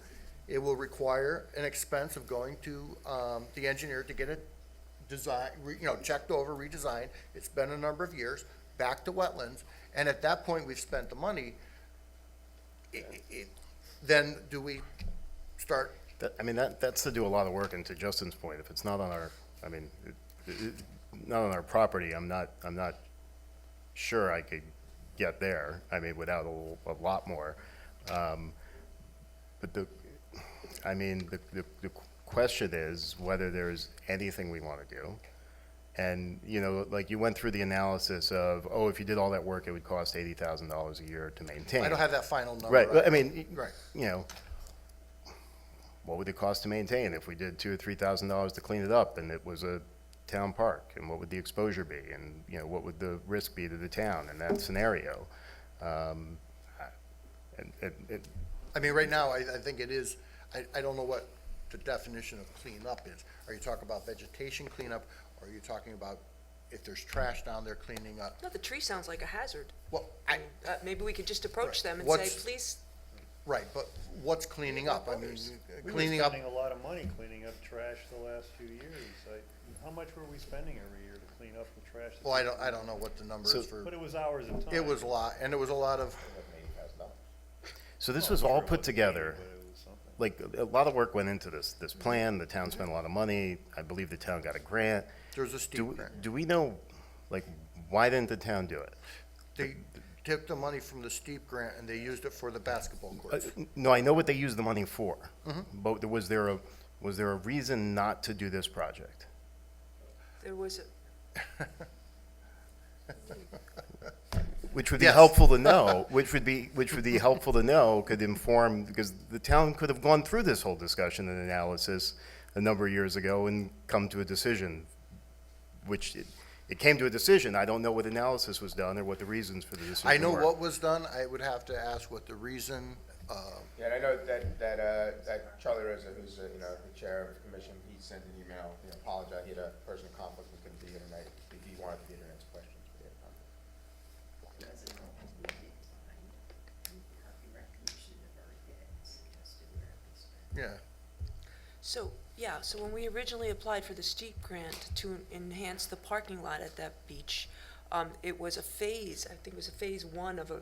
It will require an expense of going to, the engineer to get it checked over, redesigned. It's been a number of years, back to wetlands, and at that point, we've spent the money. Then do we start, That's to do a lot of work, and to Justin's point, if it's not on our, not on our property, I'm not sure I could get there, without a lot more. But the question is whether there's anything we want to do. And, like you went through the analysis of, if you did all that work, it would cost $80,000 a year to maintain. I don't have that final number. Right, but Right. What would it cost to maintain if we did $2,000 or $3,000 to clean it up and it was a town park? And what would the exposure be? And, what would the risk be to the town in that scenario? I mean, right now, I think it is, I don't know what the definition of clean up is. Are you talking about vegetation cleanup? Are you talking about if there's trash down there cleaning up? No, the tree sounds like a hazard. Well, Maybe we could just approach them and What's- say, please, right, but what's cleaning up? I mean, We were cleaning up, spending a lot of money cleaning up trash the last few years. How much were we spending every year to clean up the trash? well, I don't know what the number So- is for, But it was hours of time. it was a lot, and it was a lot of, So this was all put together, But it was something. like, a lot of work went into this plan, the town spent a lot of money, I believe the town got a grant. there's a steep grant. Do we know, like, why didn't the town do it? They took the money from the steep grant and they used it for the basketball courts. No, I know what they used the money for, but was there a reason not to do this project? there was, Which would be Yes. helpful to know, which would be helpful to know, could inform, because the town could have gone through this whole discussion and analysis a number of years ago and come to a decision, which it came to a decision. I don't know what analysis was done or what the reasons for the decision were. I know what was done, I would have to ask what the reason, Yeah, and I know that Charlie Rosa, who's, the chair of the commission, he sent an email, apologized, he had a personal conflict and couldn't be here tonight. He wanted to be here to answer questions, but he had a conflict. yeah. so, yeah, so when we originally applied for the steep grant to enhance the parking lot at that beach, it was a phase, I think it was a phase one of a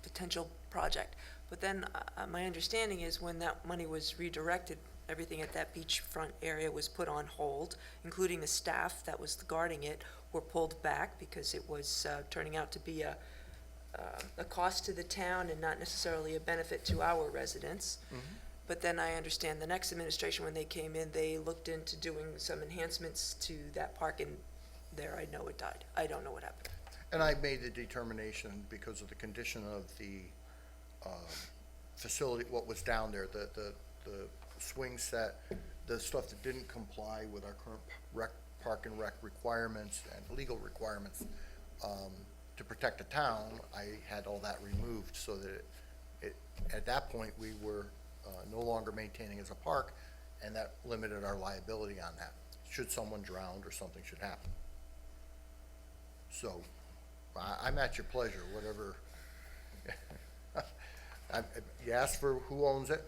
potential project. But then, my understanding is when that money was redirected, everything at that beachfront area was put on hold, including the staff that was guarding it were pulled back because it was turning out to be a cost to the town and not necessarily a benefit to our residents. But then I understand the next administration, when they came in, they looked into doing some enhancements to that park, and there I know it died. I don't know what happened. And I made the determination because of the condition of the facility, what was down there, the swing set, the stuff that didn't comply with our current park and rec requirements and legal requirements, to protect the town, I had all that removed so that at that point, we were no longer maintaining as a park, and that limited our liability on that, should someone drown or something should happen. So, I'm at your pleasure, whatever. You asked for who owns it,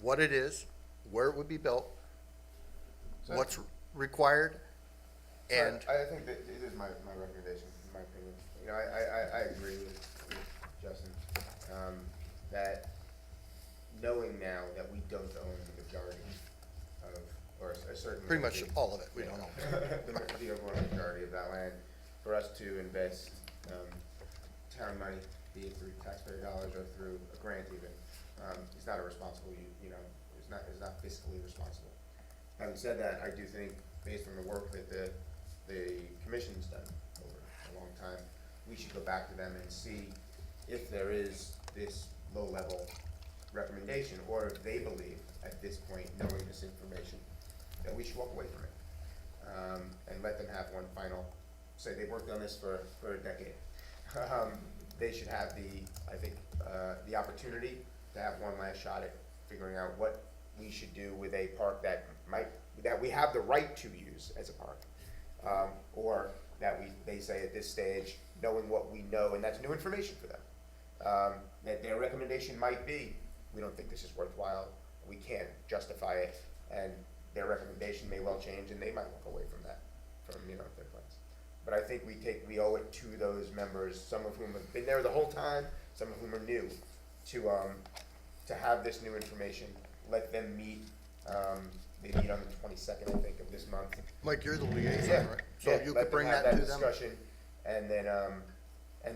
what it is, where it would be built, So- what's required, So and, I think that it is my recommendation, in my opinion. I agree with Justin, that knowing now that we don't own the majority of, or a certain. pretty much all of it, we don't know. The overwhelming majority of that land, for us to invest, town money, be it through taxpayer dollars or through a grant even, is not a responsible, is not fiscally responsible. Having said that, I do think, based on the work that the commission's done over a long time, we should go back to them and see if there is this low-level recommendation, or if they believe, at this point, knowing this information, that we should walk away from it. And let them have one final, say they've worked on this for a decade. They should have the opportunity to have one last shot at figuring out what we should do with a park that we have the right to use as a park. Or that they say at this stage, knowing what we know, and that's new information for them, that their recommendation might be, we don't think this is worthwhile, we can't justify it, and their recommendation may well change, and they might walk away from that, from, their plans. But I think we owe it to those members, some of whom have been there the whole time, some of whom are new, to have this new information, let them meet, they meet on the 22nd, I think, of this month. Mike, you're the liaison, Yeah, right? So yeah, you let could bring them have that to them? discussion, and then, and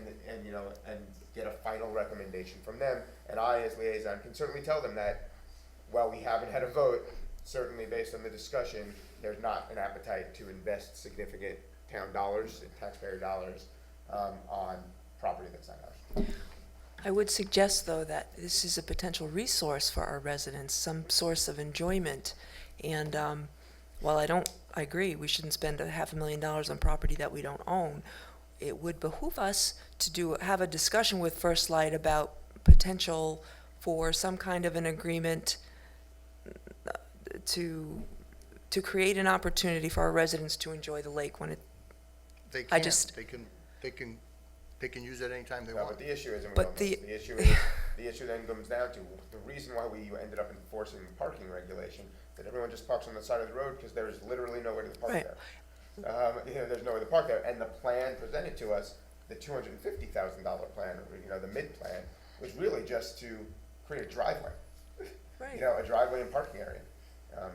get a final recommendation from them. And I, as liaison, can certainly tell them that, while we haven't had a vote, certainly based on the discussion, there's not an appetite to invest significant town dollars and taxpayer dollars, on property that's not ours. I would suggest, though, that this is a potential resource for our residents, some source of enjoyment. And while I agree, we shouldn't spend $500,000 on property that we don't own, it would behoove us to have a discussion with First Light about potential for some kind of an agreement to to create an opportunity for our residents to enjoy the lake when it, They I can, just- they can use it anytime they No, want. but the issue isn't But wellness. the- The issue is, the issue then comes down to, the reason why we ended up enforcing the parking regulation, that everyone just parks on the side of the road, because there is literally nowhere to park Right. there. There's nowhere to park there, and the plan presented to us, the $250,000 plan, or, the mid-plan, was really just to create a driveway. right. A driveway and parking area,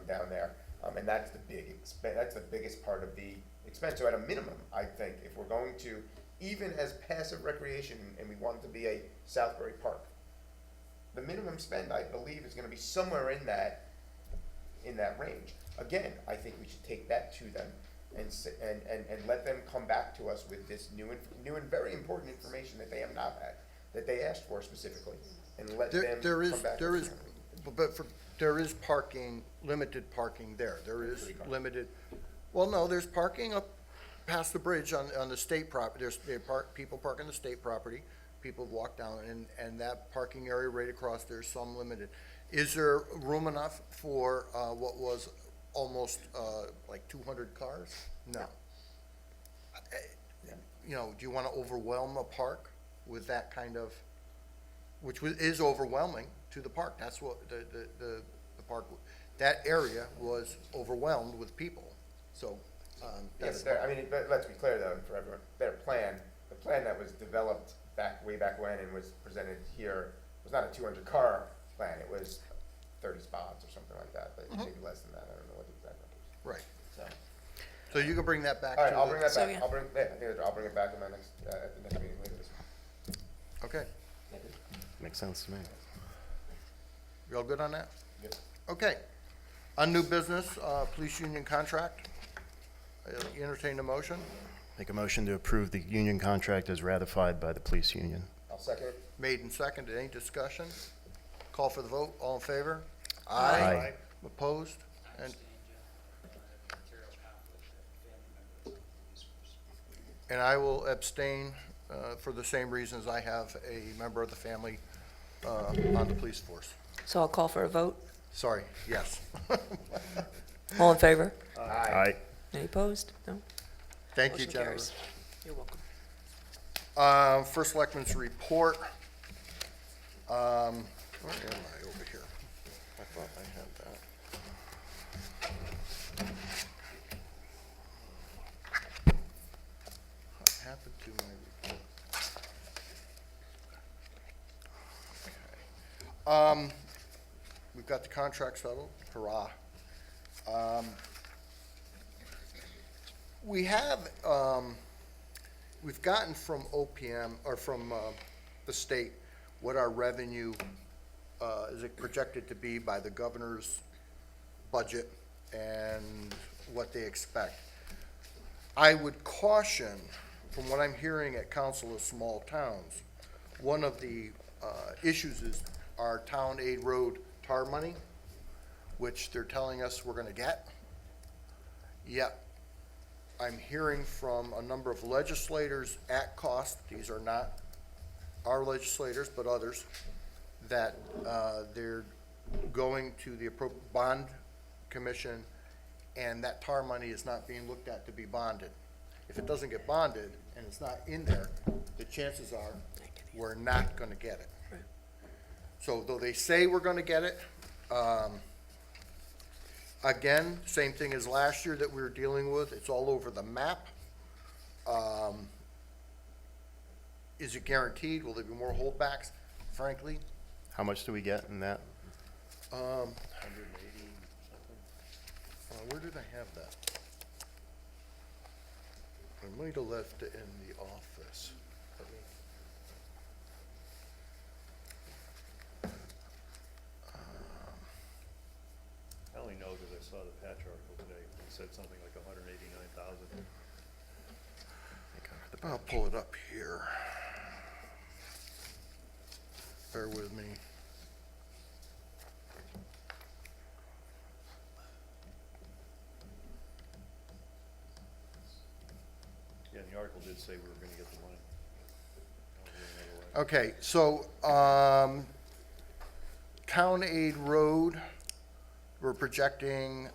down there. And that's the that's the biggest part of the expense. So at a minimum, I think, if we're going to, even as passive recreation, and we want it to be a Southbury Park, the minimum spend, I believe, is gonna be somewhere in that range. Again, I think we should take that to them and let them come back to us with this new and very important information that they have not had, that they asked for specifically, and let them There is, come back. there with is, it. but there is parking, limited parking there. There is Free parking. limited, well, no, there's parking up past the bridge on the state property. People park on the state property, people walk down, and that parking area right across, there's some limited. Is there room enough for, what was almost, like 200 cars? No. Do you wanna overwhelm a park with that kind of, which is overwhelming to the park? That's what, the park, that area was overwhelmed with people, so, Yes, that's. but let's be clear though, for everyone, the plan that was developed way back when and was presented here was not a 200-car plan, it was 30 spots or something like that, but maybe less than that, I don't know what the exact number is. Right, So, so you can bring that back all to right, I'll bring that So, back, yeah. I'll bring it back in my next, at the next meeting later this month. Okay, Makes sense to me. you all good on that? Yep. Okay, on new business, police union contract, entertain a motion, Make a motion to approve the union contract as ratified by the police union. I'll second it. made and seconded, any discussion? Call for the vote, all in favor? Aye. Opposed? And And I will abstain for the same reasons I have a member of the family on the police force. So I'll call for a vote. Sorry, yes. All in favor? Aye. Any opposed? No? Thank you, Motion Jennifer. carries. You're welcome. First Selectmen's report. Where am I over here? I thought I had that. What happened to my report? Okay. We've got the contract settled, hurrah. We have, we've gotten from OPM, or from the state, what our revenue is projected to be by the governor's budget and what they expect. I would caution, from what I'm hearing at Council of Small Towns, one of the issues is our town aid road tar money, which they're telling us we're gonna get. Yet, I'm hearing from a number of legislators at cost, these are not our legislators, but others, that they're going to the bond commission, and that tar money is not being looked at to be bonded. If it doesn't get bonded and it's not in there, the chances are we're not gonna get it. So though they say we're gonna get it, again, same thing as last year that we were dealing with, it's all over the map. Is it guaranteed? Will there be more holdbacks? Frankly, How much do we get in that? 180 something. where did I have that? I might have left it in the office. Let me- I only know because I saw the patch article today. It said something like 189,000. I'll pull it up here. Bear with me. Yeah, and the article did say we were going to get the money. That was another way. Okay, so, Town Aid Road, we're projecting,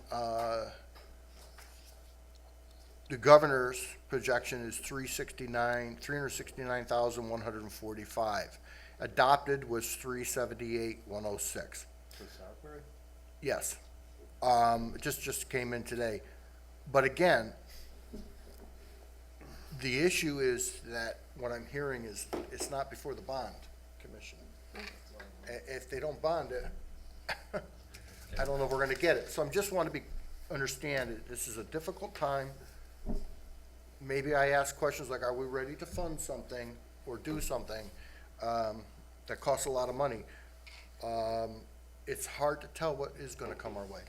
The governor's projection is 369,145. Adopted was 378,106. For Southbury? Yes. Just came in today. But again, the issue is that what I'm hearing is it's not before the bond commission. If they don't bond it, I don't know if we're gonna get it. So I'm just want to understand that this is a difficult time. Maybe I ask questions like, are we ready to fund something or do something that costs a lot of money? It's hard to tell what is gonna come our way.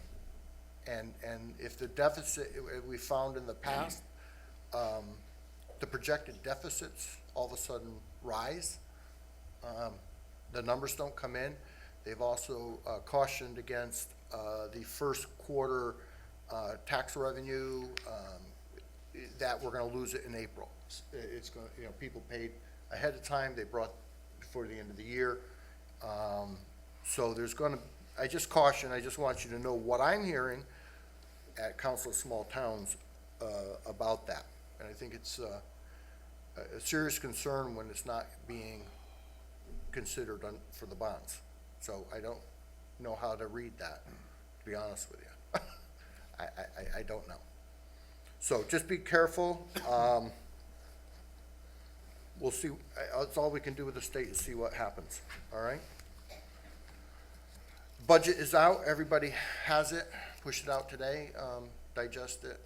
And if the deficit, we found in the past, the projected deficits all of a sudden rise, the numbers don't come in. They've also cautioned against the first quarter tax revenue, that we're gonna lose it in April. It's gonna, people paid ahead of time, they brought before the end of the year. So there's gonna, I just want you to know what I'm hearing at Council of Small Towns about that. And I think it's a serious concern when it's not being considered for the bonds. So I don't know how to read that, to be honest with you. I don't know. So just be careful. We'll see, that's all we can do with the state is see what happens, all right? Budget is out, everybody has it, push it out today, digest it.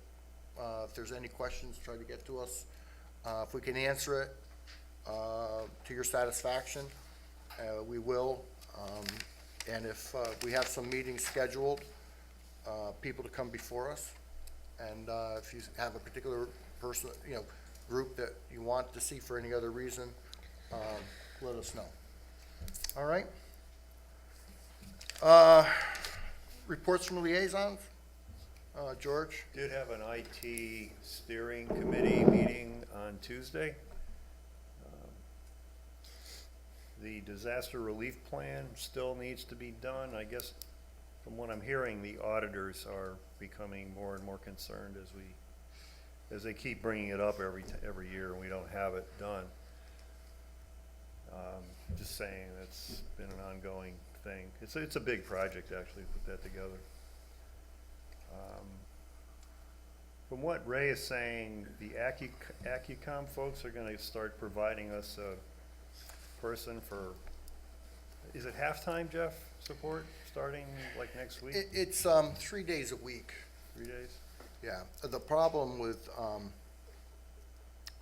If there's any questions, try to get to us. If we can answer it to your satisfaction, we will. And if we have some meetings scheduled, people to come before us, and if you have a particular person, group that you want to see for any other reason, let us know. All right? Reports from liaisons? George? Did have an IT steering committee meeting on Tuesday. The disaster relief plan still needs to be done. I guess from what I'm hearing, the auditors are becoming more and more concerned as they keep bringing it up every year and we don't have it done. Just saying, that's been an ongoing thing. It's a big project actually to put that together. From what Ray is saying, the AccuCom folks are gonna start providing us a person for, is it halftime, Jeff, support, starting like next week? It's 3 days a week. 3 days? Yeah, the problem with,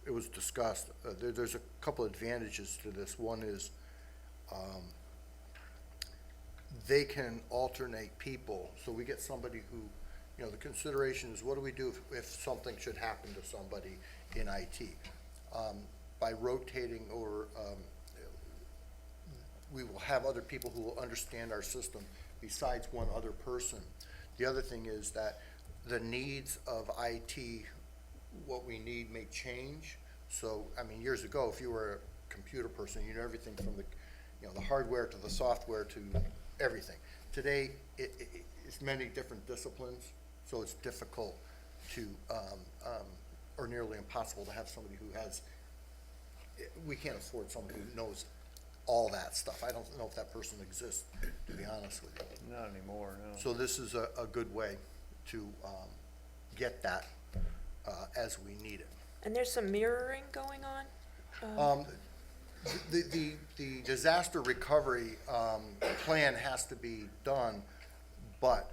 it was discussed, there's a couple advantages to this. One is, they can alternate people, so we get somebody who, the consideration is what do we do if something should happen to somebody in IT? By rotating or, we will have other people who will understand our system besides one other person. The other thing is that the needs of IT, what we need may change. So, years ago, if you were a computer person, you know everything from the hardware to the software to everything. Today, it's many different disciplines, so it's difficult to, or nearly impossible to have somebody who has, we can't afford somebody who knows all that stuff. I don't know if that person exists, to be honest with you. Not anymore, no. So this is a good way to get that as we need it. And there's some mirroring going on? The disaster recovery plan has to be done, but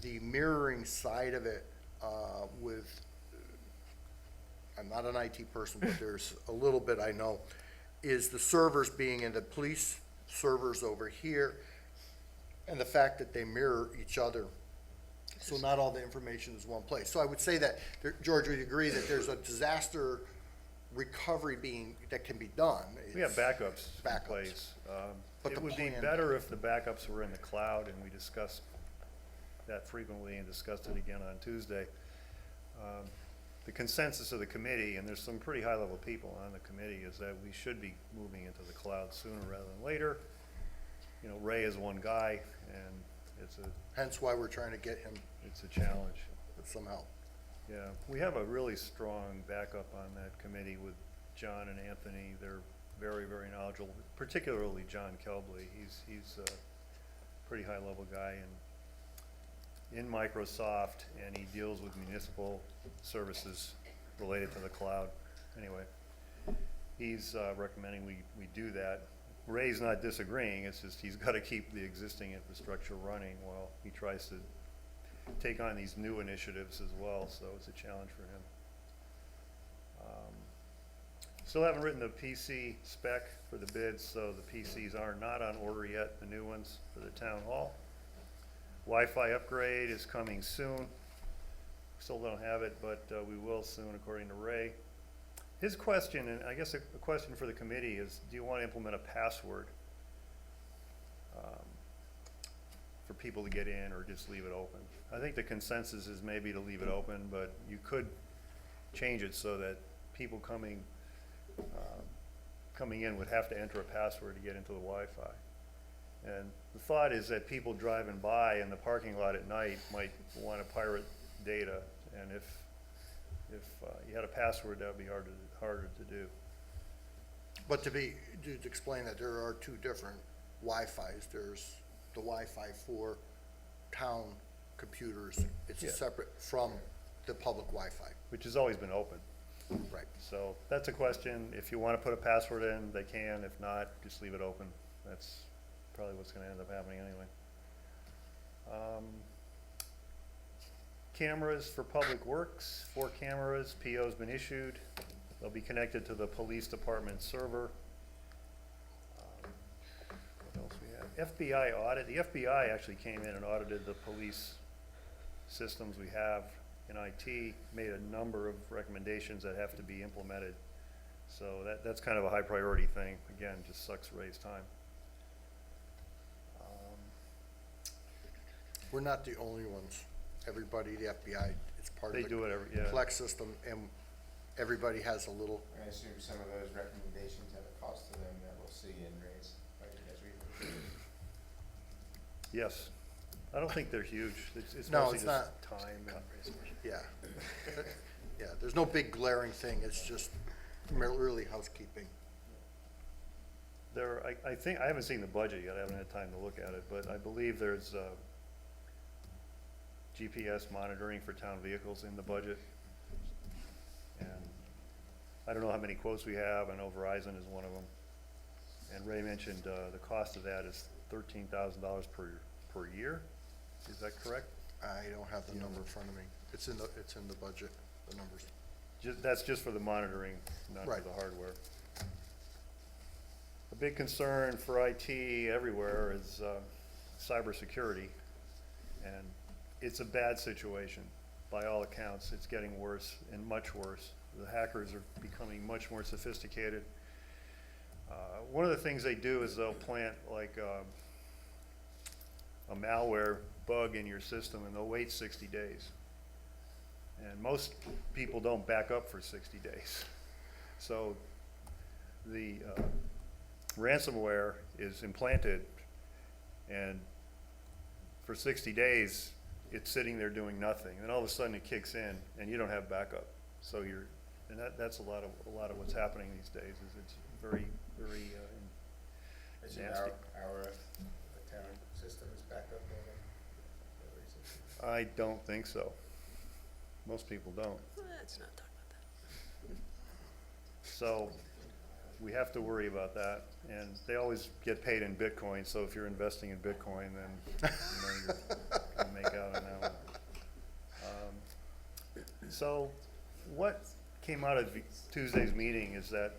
the mirroring side of it with, I'm not an IT person, but there's a little bit I know, is the servers being in the police servers over here, and the fact that they mirror each other. So not all the information is one place. So I would say that, George, would you agree that there's a disaster recovery that can be done? We have backups in Backups. place. But It the would be plan- better if the backups were in the cloud, and we discussed that frequently and discussed it again on Tuesday. The consensus of the committee, and there's some pretty high-level people on the committee, is that we should be moving into the cloud sooner rather than later. Ray is one guy, and it's Hence why we're trying to get him a challenge. with some help. Yeah, we have a really strong backup on that committee with John and Anthony. They're very, very knowledgeable, particularly John Kelbley. He's a pretty high-level guy in Microsoft, and he deals with municipal services related to the cloud. Anyway, he's recommending we do that. Ray's not disagreeing, it's just he's got to keep the existing infrastructure running while he tries to take on these new initiatives as well, so it's a challenge for him. Still haven't written the PC spec for the bids, so the PCs are not on order yet, the new ones for the town hall. Wi-Fi upgrade is coming soon. Still don't have it, but we will soon, according to Ray. His question, and I guess a question for the committee, is do you want to implement a password for people to get in, or just leave it open? I think the consensus is maybe to leave it open, but you could change it so that people coming in would have to enter a password to get into the Wi-Fi. And the thought is that people driving by in the parking lot at night might want to pirate data, and if you had a password, that would be harder to do. But to explain that there are two different Wi-Fis. There's the Wi-Fi for town computers. It's Yeah. separate from the public Wi-Fi. Which has always been open. Right. So that's a question. If you want to put a password in, they can. If not, just leave it open. That's probably what's going to end up happening anyway. Cameras for Public Works, 4 cameras, PO's been issued. They'll be connected to the police department server. What else we have? FBI audit. The FBI actually came in and audited the police systems we have in IT, made a number of recommendations that have to be implemented. So that's kind of a high priority thing. Again, just sucks Ray's time. We're not the only ones. Everybody, the FBI, it's part They of do the it yeah. Plex system, and everybody has a little, I assume some of those recommendations have a cost to them that we'll see in Ray's, right, as we. Yes. I don't think they're huge. It's No, mostly it's just not. time. yeah. Yeah, there's no big glaring thing. It's just really housekeeping. I think, I haven't seen the budget yet. I haven't had time to look at it, but I believe there's GPS monitoring for town vehicles in the budget. And I don't know how many quotes we have. I know Verizon is one of them. And Ray mentioned the cost of that is $13,000 per year. Is that correct? I don't have the number in front of me. It's in the budget, the numbers. That's just for the monitoring, not for Right. the hardware. A big concern for IT everywhere is cybersecurity, and it's a bad situation. By all accounts, it's getting worse and much worse. The hackers are becoming much more sophisticated. One of the things they do is they'll plant like a malware bug in your system, and they'll wait 60 days. And most people don't back up for 60 days. So the ransomware is implanted, and for 60 days, it's sitting there doing nothing. And all of a sudden it kicks in, and you don't have backup. So that's a lot of what's happening these days. Is it's very, very Is nasty. our town system is backed up over? I don't think so. Most people don't. Let's not talk about that. So we have to worry about that, and they always get paid in Bitcoin, so if you're investing in Bitcoin, then you're gonna make out on that one. So what came out of Tuesday's meeting is that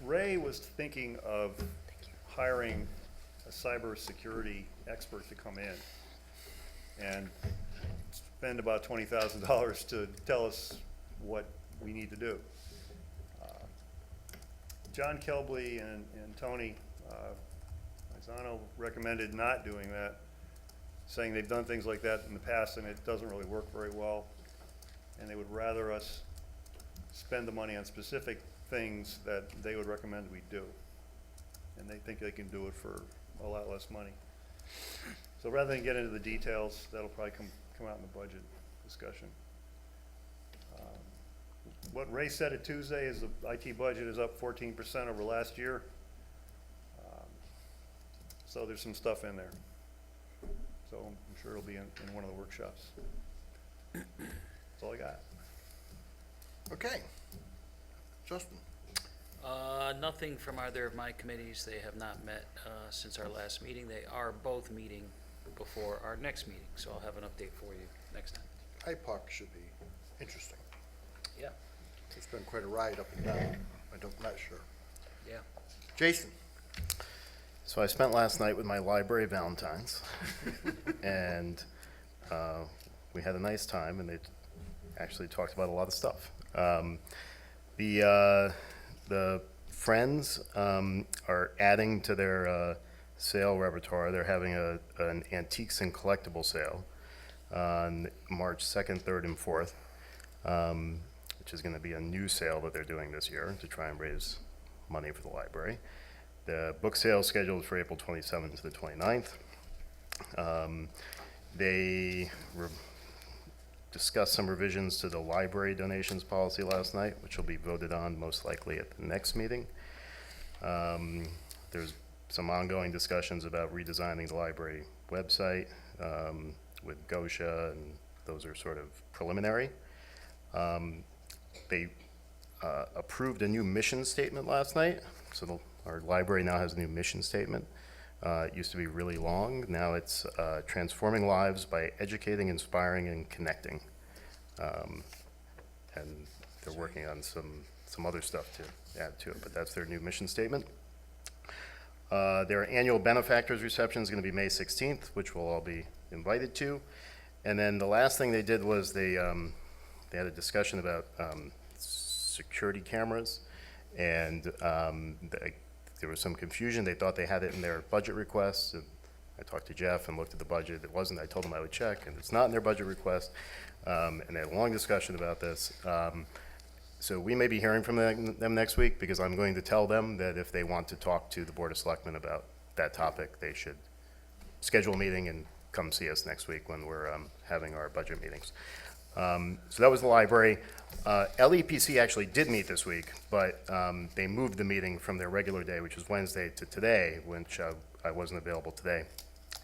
Ray was thinking of hiring a cybersecurity expert to come in and spend about $20,000 to tell us what we need to do. John Kelbley and Tony Mazzano recommended not doing that, saying they've done things like that in the past and it doesn't really work very well, and they would rather us spend the money on specific things that they would recommend we do, and they think they can do it for a lot less money. So rather than get into the details, that'll probably come come out in the budget discussion. What Ray said at Tuesday is the IT budget is up 14% over last year. So there's some stuff in there. So I'm sure it'll be in one of the workshops. That's all I got. Okay. Justin? Nothing from either of my committees. They have not met since our last meeting. They are both meeting before our next meeting, so I'll have an update for you next time. IPOC should be interesting. Yeah. It's been quite a ride up and down. I'm not sure. Yeah. Jason? So I spent last night with my library Valentines, and we had a nice time, and they actually talked about a lot of stuff. The Friends are adding to their sale repertoire. They're having an antiques and collectible sale on March 2nd, 3rd, and 4th, which is going to be a new sale that they're doing this year to try and raise money for the library. The book sale is scheduled for April 27th to the 29th. They discussed some revisions to the library donations policy last night, which will be voted on most likely at the next meeting. There's some ongoing discussions about redesigning the library website with Gosha, and those are sort of preliminary. They approved a new mission statement last night, so our library now has a new mission statement. It used to be really long. Now it's transforming lives by educating, inspiring, and connecting. And they're working on some other stuff to add to it, but that's their new mission statement. Their annual benefactors reception is going to be May 16th, which we'll all be invited to. And then the last thing they did was they had a discussion about security cameras, and there was some confusion. They thought they had it in their budget request. And I talked to Jeff and looked at the budget. It wasn't. I told them I would check, and it's not in their budget request. And they had a long discussion about this. So we may be hearing from them next week, because I'm going to tell them that if they want to talk to the Board of Selectmen about that topic, they should schedule a meeting and come see us next week when we're having our budget meetings. So that was the library. LEPC actually did meet this week, but they moved the meeting from their regular day, which was Wednesday, to today, which I wasn't available today.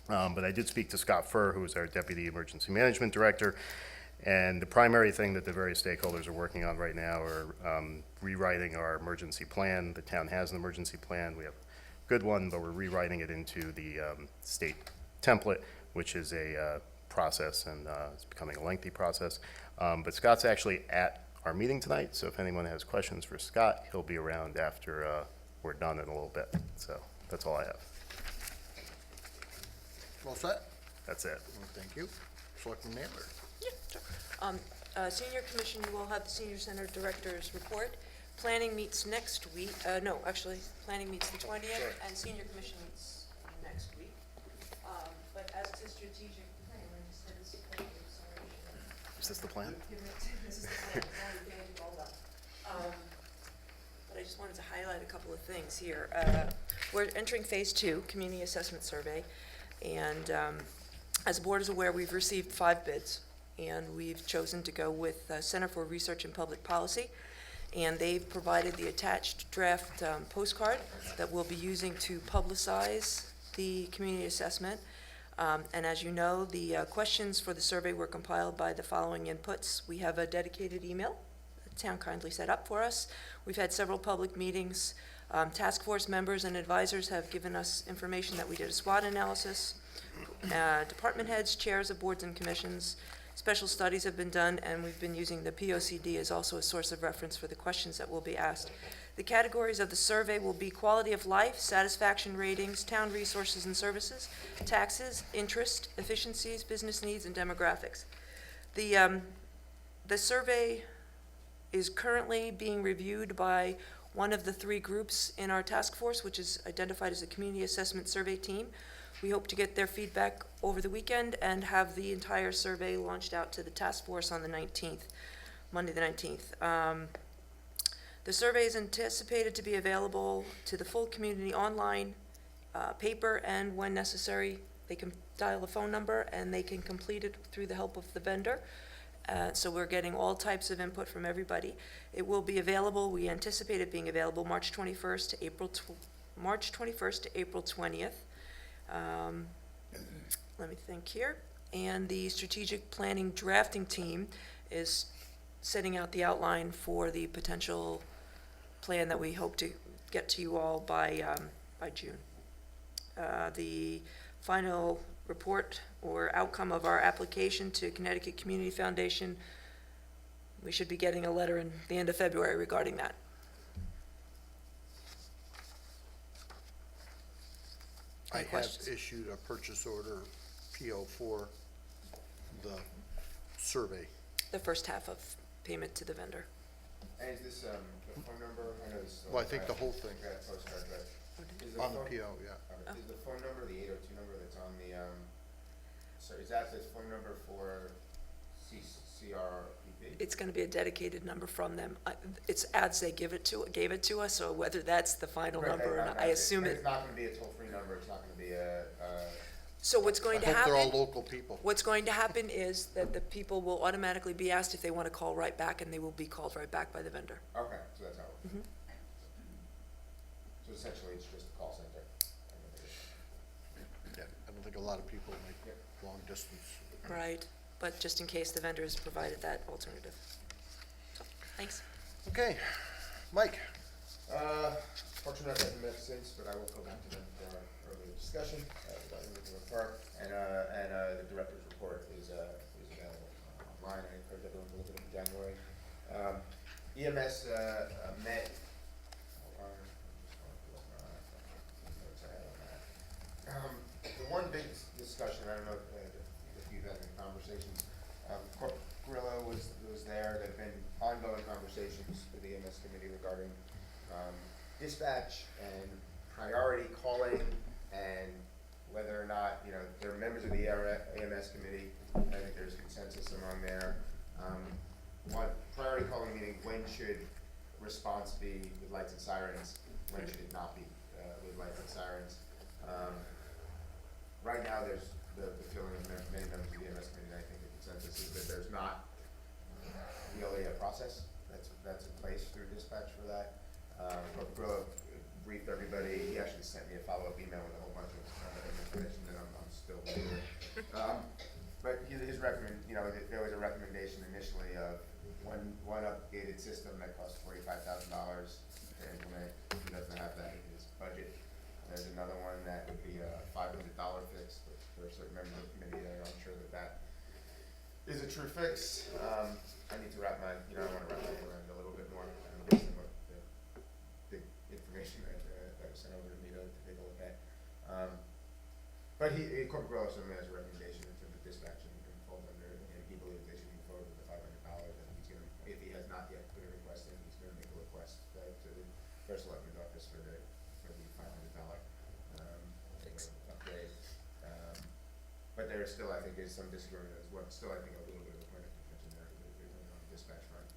But I did speak to Scott Furr, who is our Deputy Emergency Management Director, and the primary thing that the various stakeholders are working on right now are rewriting our emergency plan. The town has an emergency plan. We have a good one, but we're rewriting it into the state template, which is a process, and it's becoming a lengthy process. But Scott's actually at our meeting tonight, so if anyone has questions for Scott, he'll be around after we're done in a little bit. So that's all I have. Well set? That's it. Well, thank you. Selectman Naylor? Yeah, sure. Senior Commission, you will have the Senior Center Director's report. Planning meets next week, no, actually, Planning meets the 20th, Sorry. and Senior Commission meets next week. But as to strategic plan, I just said this, sorry. Is this the plan? This is the plan, now you can do all that. But I just wanted to highlight a couple of things here. We're entering phase 2, Community Assessment Survey, and as the board is aware, we've received 5 bids, and we've chosen to go with Center for Research and Public Policy, and they've provided the attached draft postcard that we'll be using to publicize the community assessment. And as you know, the questions for the survey were compiled by the following inputs. We have a dedicated email the town kindly set up for us. We've had several public meetings. Task force members and advisors have given us information that we did a SWOT analysis. Department heads, chairs of boards and commissions, special studies have been done, and we've been using the POCD as also a source of reference for the questions that will be asked. The categories of the survey will be quality of life, satisfaction ratings, town resources and services, taxes, interest, efficiencies, business needs, and demographics. The survey is currently being reviewed by one of the 3 groups in our task force, which is identified as a community assessment survey team. We hope to get their feedback over the weekend and have the entire survey launched out to the task force on the 19th, Monday the 19th. The survey is anticipated to be available to the full community online, paper, and when necessary, They can dial the phone number, and they can complete it through the help of the vendor. So we're getting all types of input from everybody. It will be available, we anticipate it being available March 21st to March 21st to April 20th. Let me think here. And the strategic planning drafting team is setting out the outline for the potential plan that we hope to get to you all by June. The final report or outcome of our application to Connecticut Community Foundation, we should be getting a letter in the end of February regarding that. I Any have questions? issued a purchase order PO for the survey. The first half of payment to the vendor. And is this, the phone number, I know this. Well, I think the whole thing I got a postcard, but is the on the phone- PO, yeah. okay, Is the phone number, the 802 number that's on the, sorry, is that the phone number for CRPP? It's gonna be a dedicated number from them. It's as they gave it to us, so whether that's the final Right, number or not, I assume but it. It's not gonna be a toll-free number, it's not gonna be a, So what's I going to hope they're all happen, local people. what's going to happen is that the people will automatically be asked if they wanna call right back, and they will be called right back by the vendor. okay, so that's how it Mm-hmm. works. So essentially, it's just a call center. Yeah, I don't think a lot of people make long distance. Right, but just in case the vendor has provided that alternative. So, thanks. Okay, Mike, Fortunately, I haven't met since, but I will go back to them for our earlier discussion, regarding the park, and the director's report is available online, I encourage everyone to look at it in January. EMS, met, hold on, I'm just going to look, notes I have on that. The one big discussion, I don't know if you've had any conversations, Corp Grillo was there, there've been ongoing conversations with the EMS committee regarding, dispatch and priority calling and whether or not, there are members of the EMS committee, I think there's consensus among there. One, priority calling meaning when should response be with lights and sirens, when should it not be with lights and sirens? Right now, there's the feeling of many members of the EMS committee, and I think the consensus is that there's not really a process that's in place through dispatch for that. Grillo briefed everybody, he actually sent me a follow-up email with a whole bunch of information that I'm still waiting. But his recommend, there was a recommendation initially of one updated system that costs $45,000 to implement. He doesn't have that in his budget. There's another one that would be a $500 fix, but for certain members of the committee, I'm not sure that is a true fix. I need to wrap my, I want to wrap my head around it a little bit more, based on what the information that was sent over to me to take a look at. But Corporate Grillo certainly has a recommendation in terms of dispatch and falls under, and he believes they should move forward with the $500, and he's gonna, if he has not yet put a request in, he's gonna make a request to the first selectman's office for the $500 upgrade. But there is still, I think, is some disagreement as well, still, I think, a little bit of a point of contention there on the dispatch front,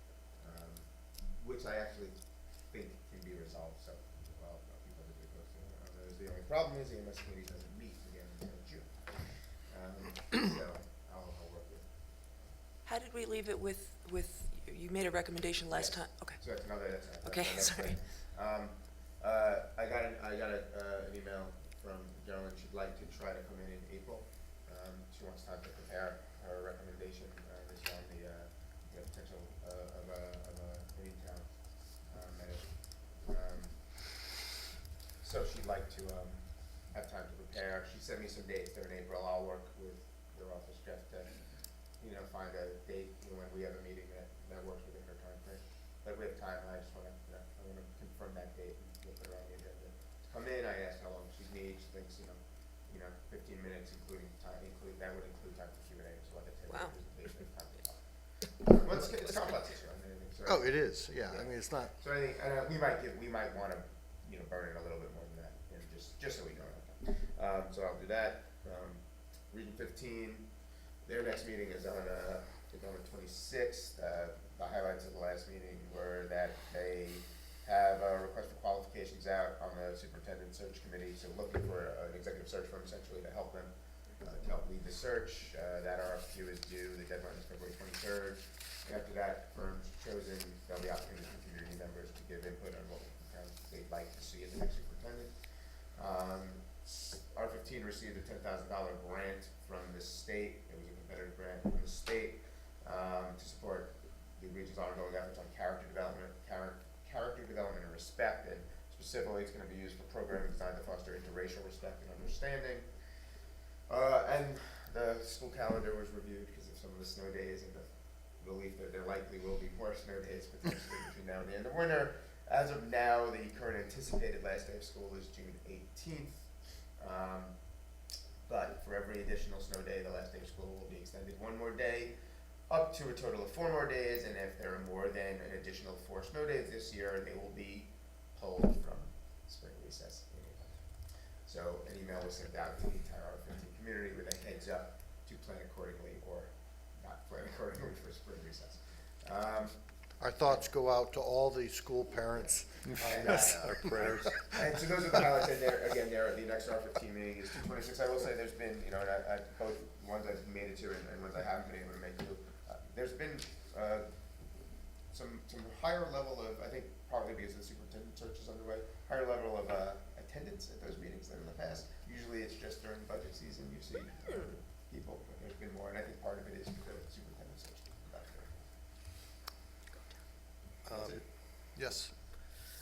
which I actually think can be resolved, so, well, people that go to, the only problem is the EMS committee doesn't meet again until June. So, I'll work with. How did we leave it with, you made a recommendation last time? Okay. So that's another, Okay, that's sorry. fine. I got an email from a gentleman, she'd like to try to come in April. She wants time to prepare her recommendation, this on the potential of a in-town medicine. So she'd like to have time to prepare. She sent me some dates there in April. I'll work with your office, Jeff, to find a date when we have a meeting that works within her timeframe. But we have time. I just want to I want to confirm that date and we'll put her on the agenda. To come in, I asked how long she needs. She thinks 15 minutes, including time. That would include time for Q&A. So like a 10-minute Wow. presentation, time to talk. Well, it's complex issue. So oh, it is, yeah, I mean, it's not, so I think we might want to burn it a little bit more than that, just so we know. So I'll do that. Region 15, their next meeting is on the 26th. The highlights of the last meeting were that they have a request for qualifications out on the superintendent search committee, so looking for an executive search firm essentially to help them to help lead the search. That RFQ is due, the deadline is February 23rd. After that firm's chosen, there'll be opportunity for community members to give input on what they'd like to see in the next superintendent. R15 received a $10,000 grant from the state. It was a competitive grant from the state to support the region's ongoing efforts on character development and respect. And specifically, it's going to be used for programming designed to foster interracial respect and understanding. And the school calendar was reviewed because of some of the snow days and the belief that there likely will be more snow days potentially between now and the end of winter. As of now, the current anticipated last day of school is June 18th. But for every additional snow day, the last day of school will be extended one more day, up to a total of 4 more days. And if there are more than an additional 4 snow days this year, they will be pulled from spring recess. So an email was sent out to the entire R15 community with a heads up to plan accordingly or not plan accordingly for spring recess. Our thoughts go out to all the school parents. Our prayers. And so those are the highlights, and there, again, there, the next R15 meeting is 2/26. I will say there's been, you know, and I both ones I've made it to and ones I haven't been able to make to, there's been some higher level of, I think probably because the superintendent search is underway, higher level of attendance at those meetings than in the past. Usually it's just during budget season you see people, but there's been more, and I think part of it is the superintendent search. That's it. Yes.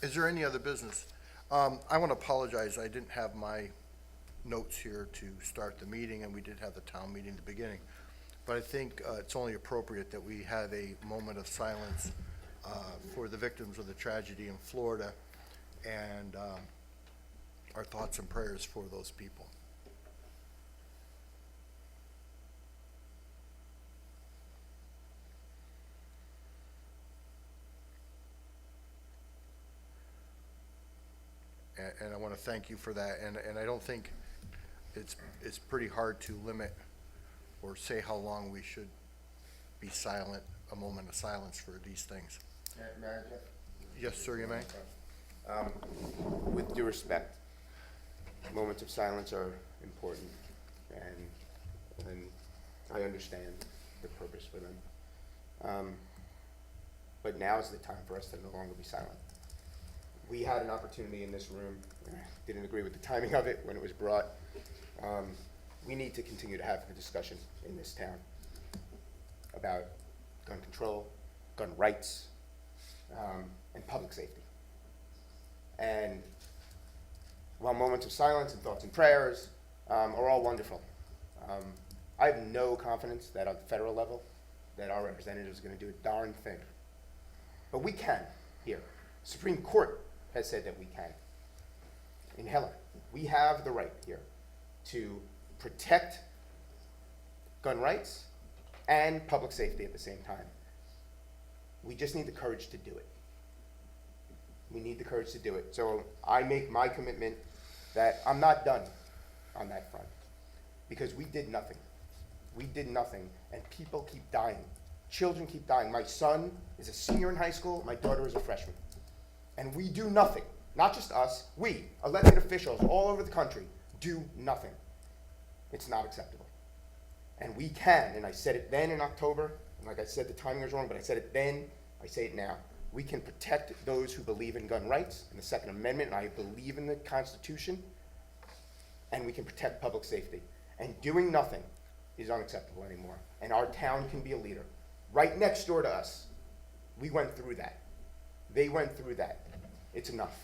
Is there any other business? I want to apologize. I didn't have my notes here to start the meeting, and we did have the town meeting at the beginning. But I think it's only appropriate that we have a moment of silence for the victims of the tragedy in Florida, and our thoughts and prayers for those people. And I want to thank you for that. And I don't think it's pretty hard to limit or say how long we should be silent, a moment of silence for these things. May I, Jeff? Yes, sir, you may. With due respect, moments of silence are important, and I understand the purpose for them. But now is the time for us to no longer be silent. We had an opportunity in this room, didn't agree with the timing of it when it was brought. We need to continue to have a discussion in this town about gun control, gun rights, and public safety. And while moments of silence and thoughts and prayers are all wonderful, I have no confidence that on the federal level that our representatives are going to do a darn thing. But we can here. Supreme Court has said that we can. In Heller, we have the right here to protect gun rights and public safety at the same time. We just need the courage to do it. We need the courage to do it. So I make my commitment that I'm not done on that front, because we did nothing. We did nothing, and people keep dying. Children keep dying. My son is a senior in high school. My daughter is a freshman. And we do nothing. Not just us. We, elected officials all over the country, do nothing. It's not acceptable. And we can, and I said it then in October, and like I said, the timing was wrong, but I said it then, I say it now. We can protect those who believe in gun rights and the Second Amendment, and I believe in the Constitution, and we can protect public safety. And doing nothing is unacceptable anymore. And our town can be a leader. Right next door to us, we went through that. They went through that. It's enough.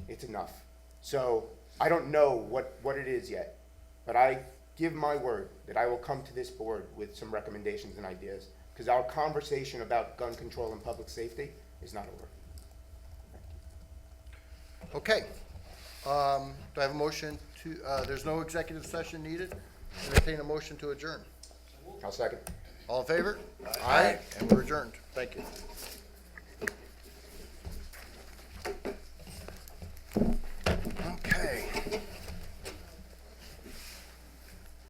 It's enough. So I don't know what it is yet, but I give my word that I will come to this board with some recommendations and ideas, because our conversation about gun control and public safety is not over. Okay. Do I have a motion to, there's no executive session needed? Entertain a motion to adjourn. I'll second. All in favor? Aye. And we're adjourned. Thank you.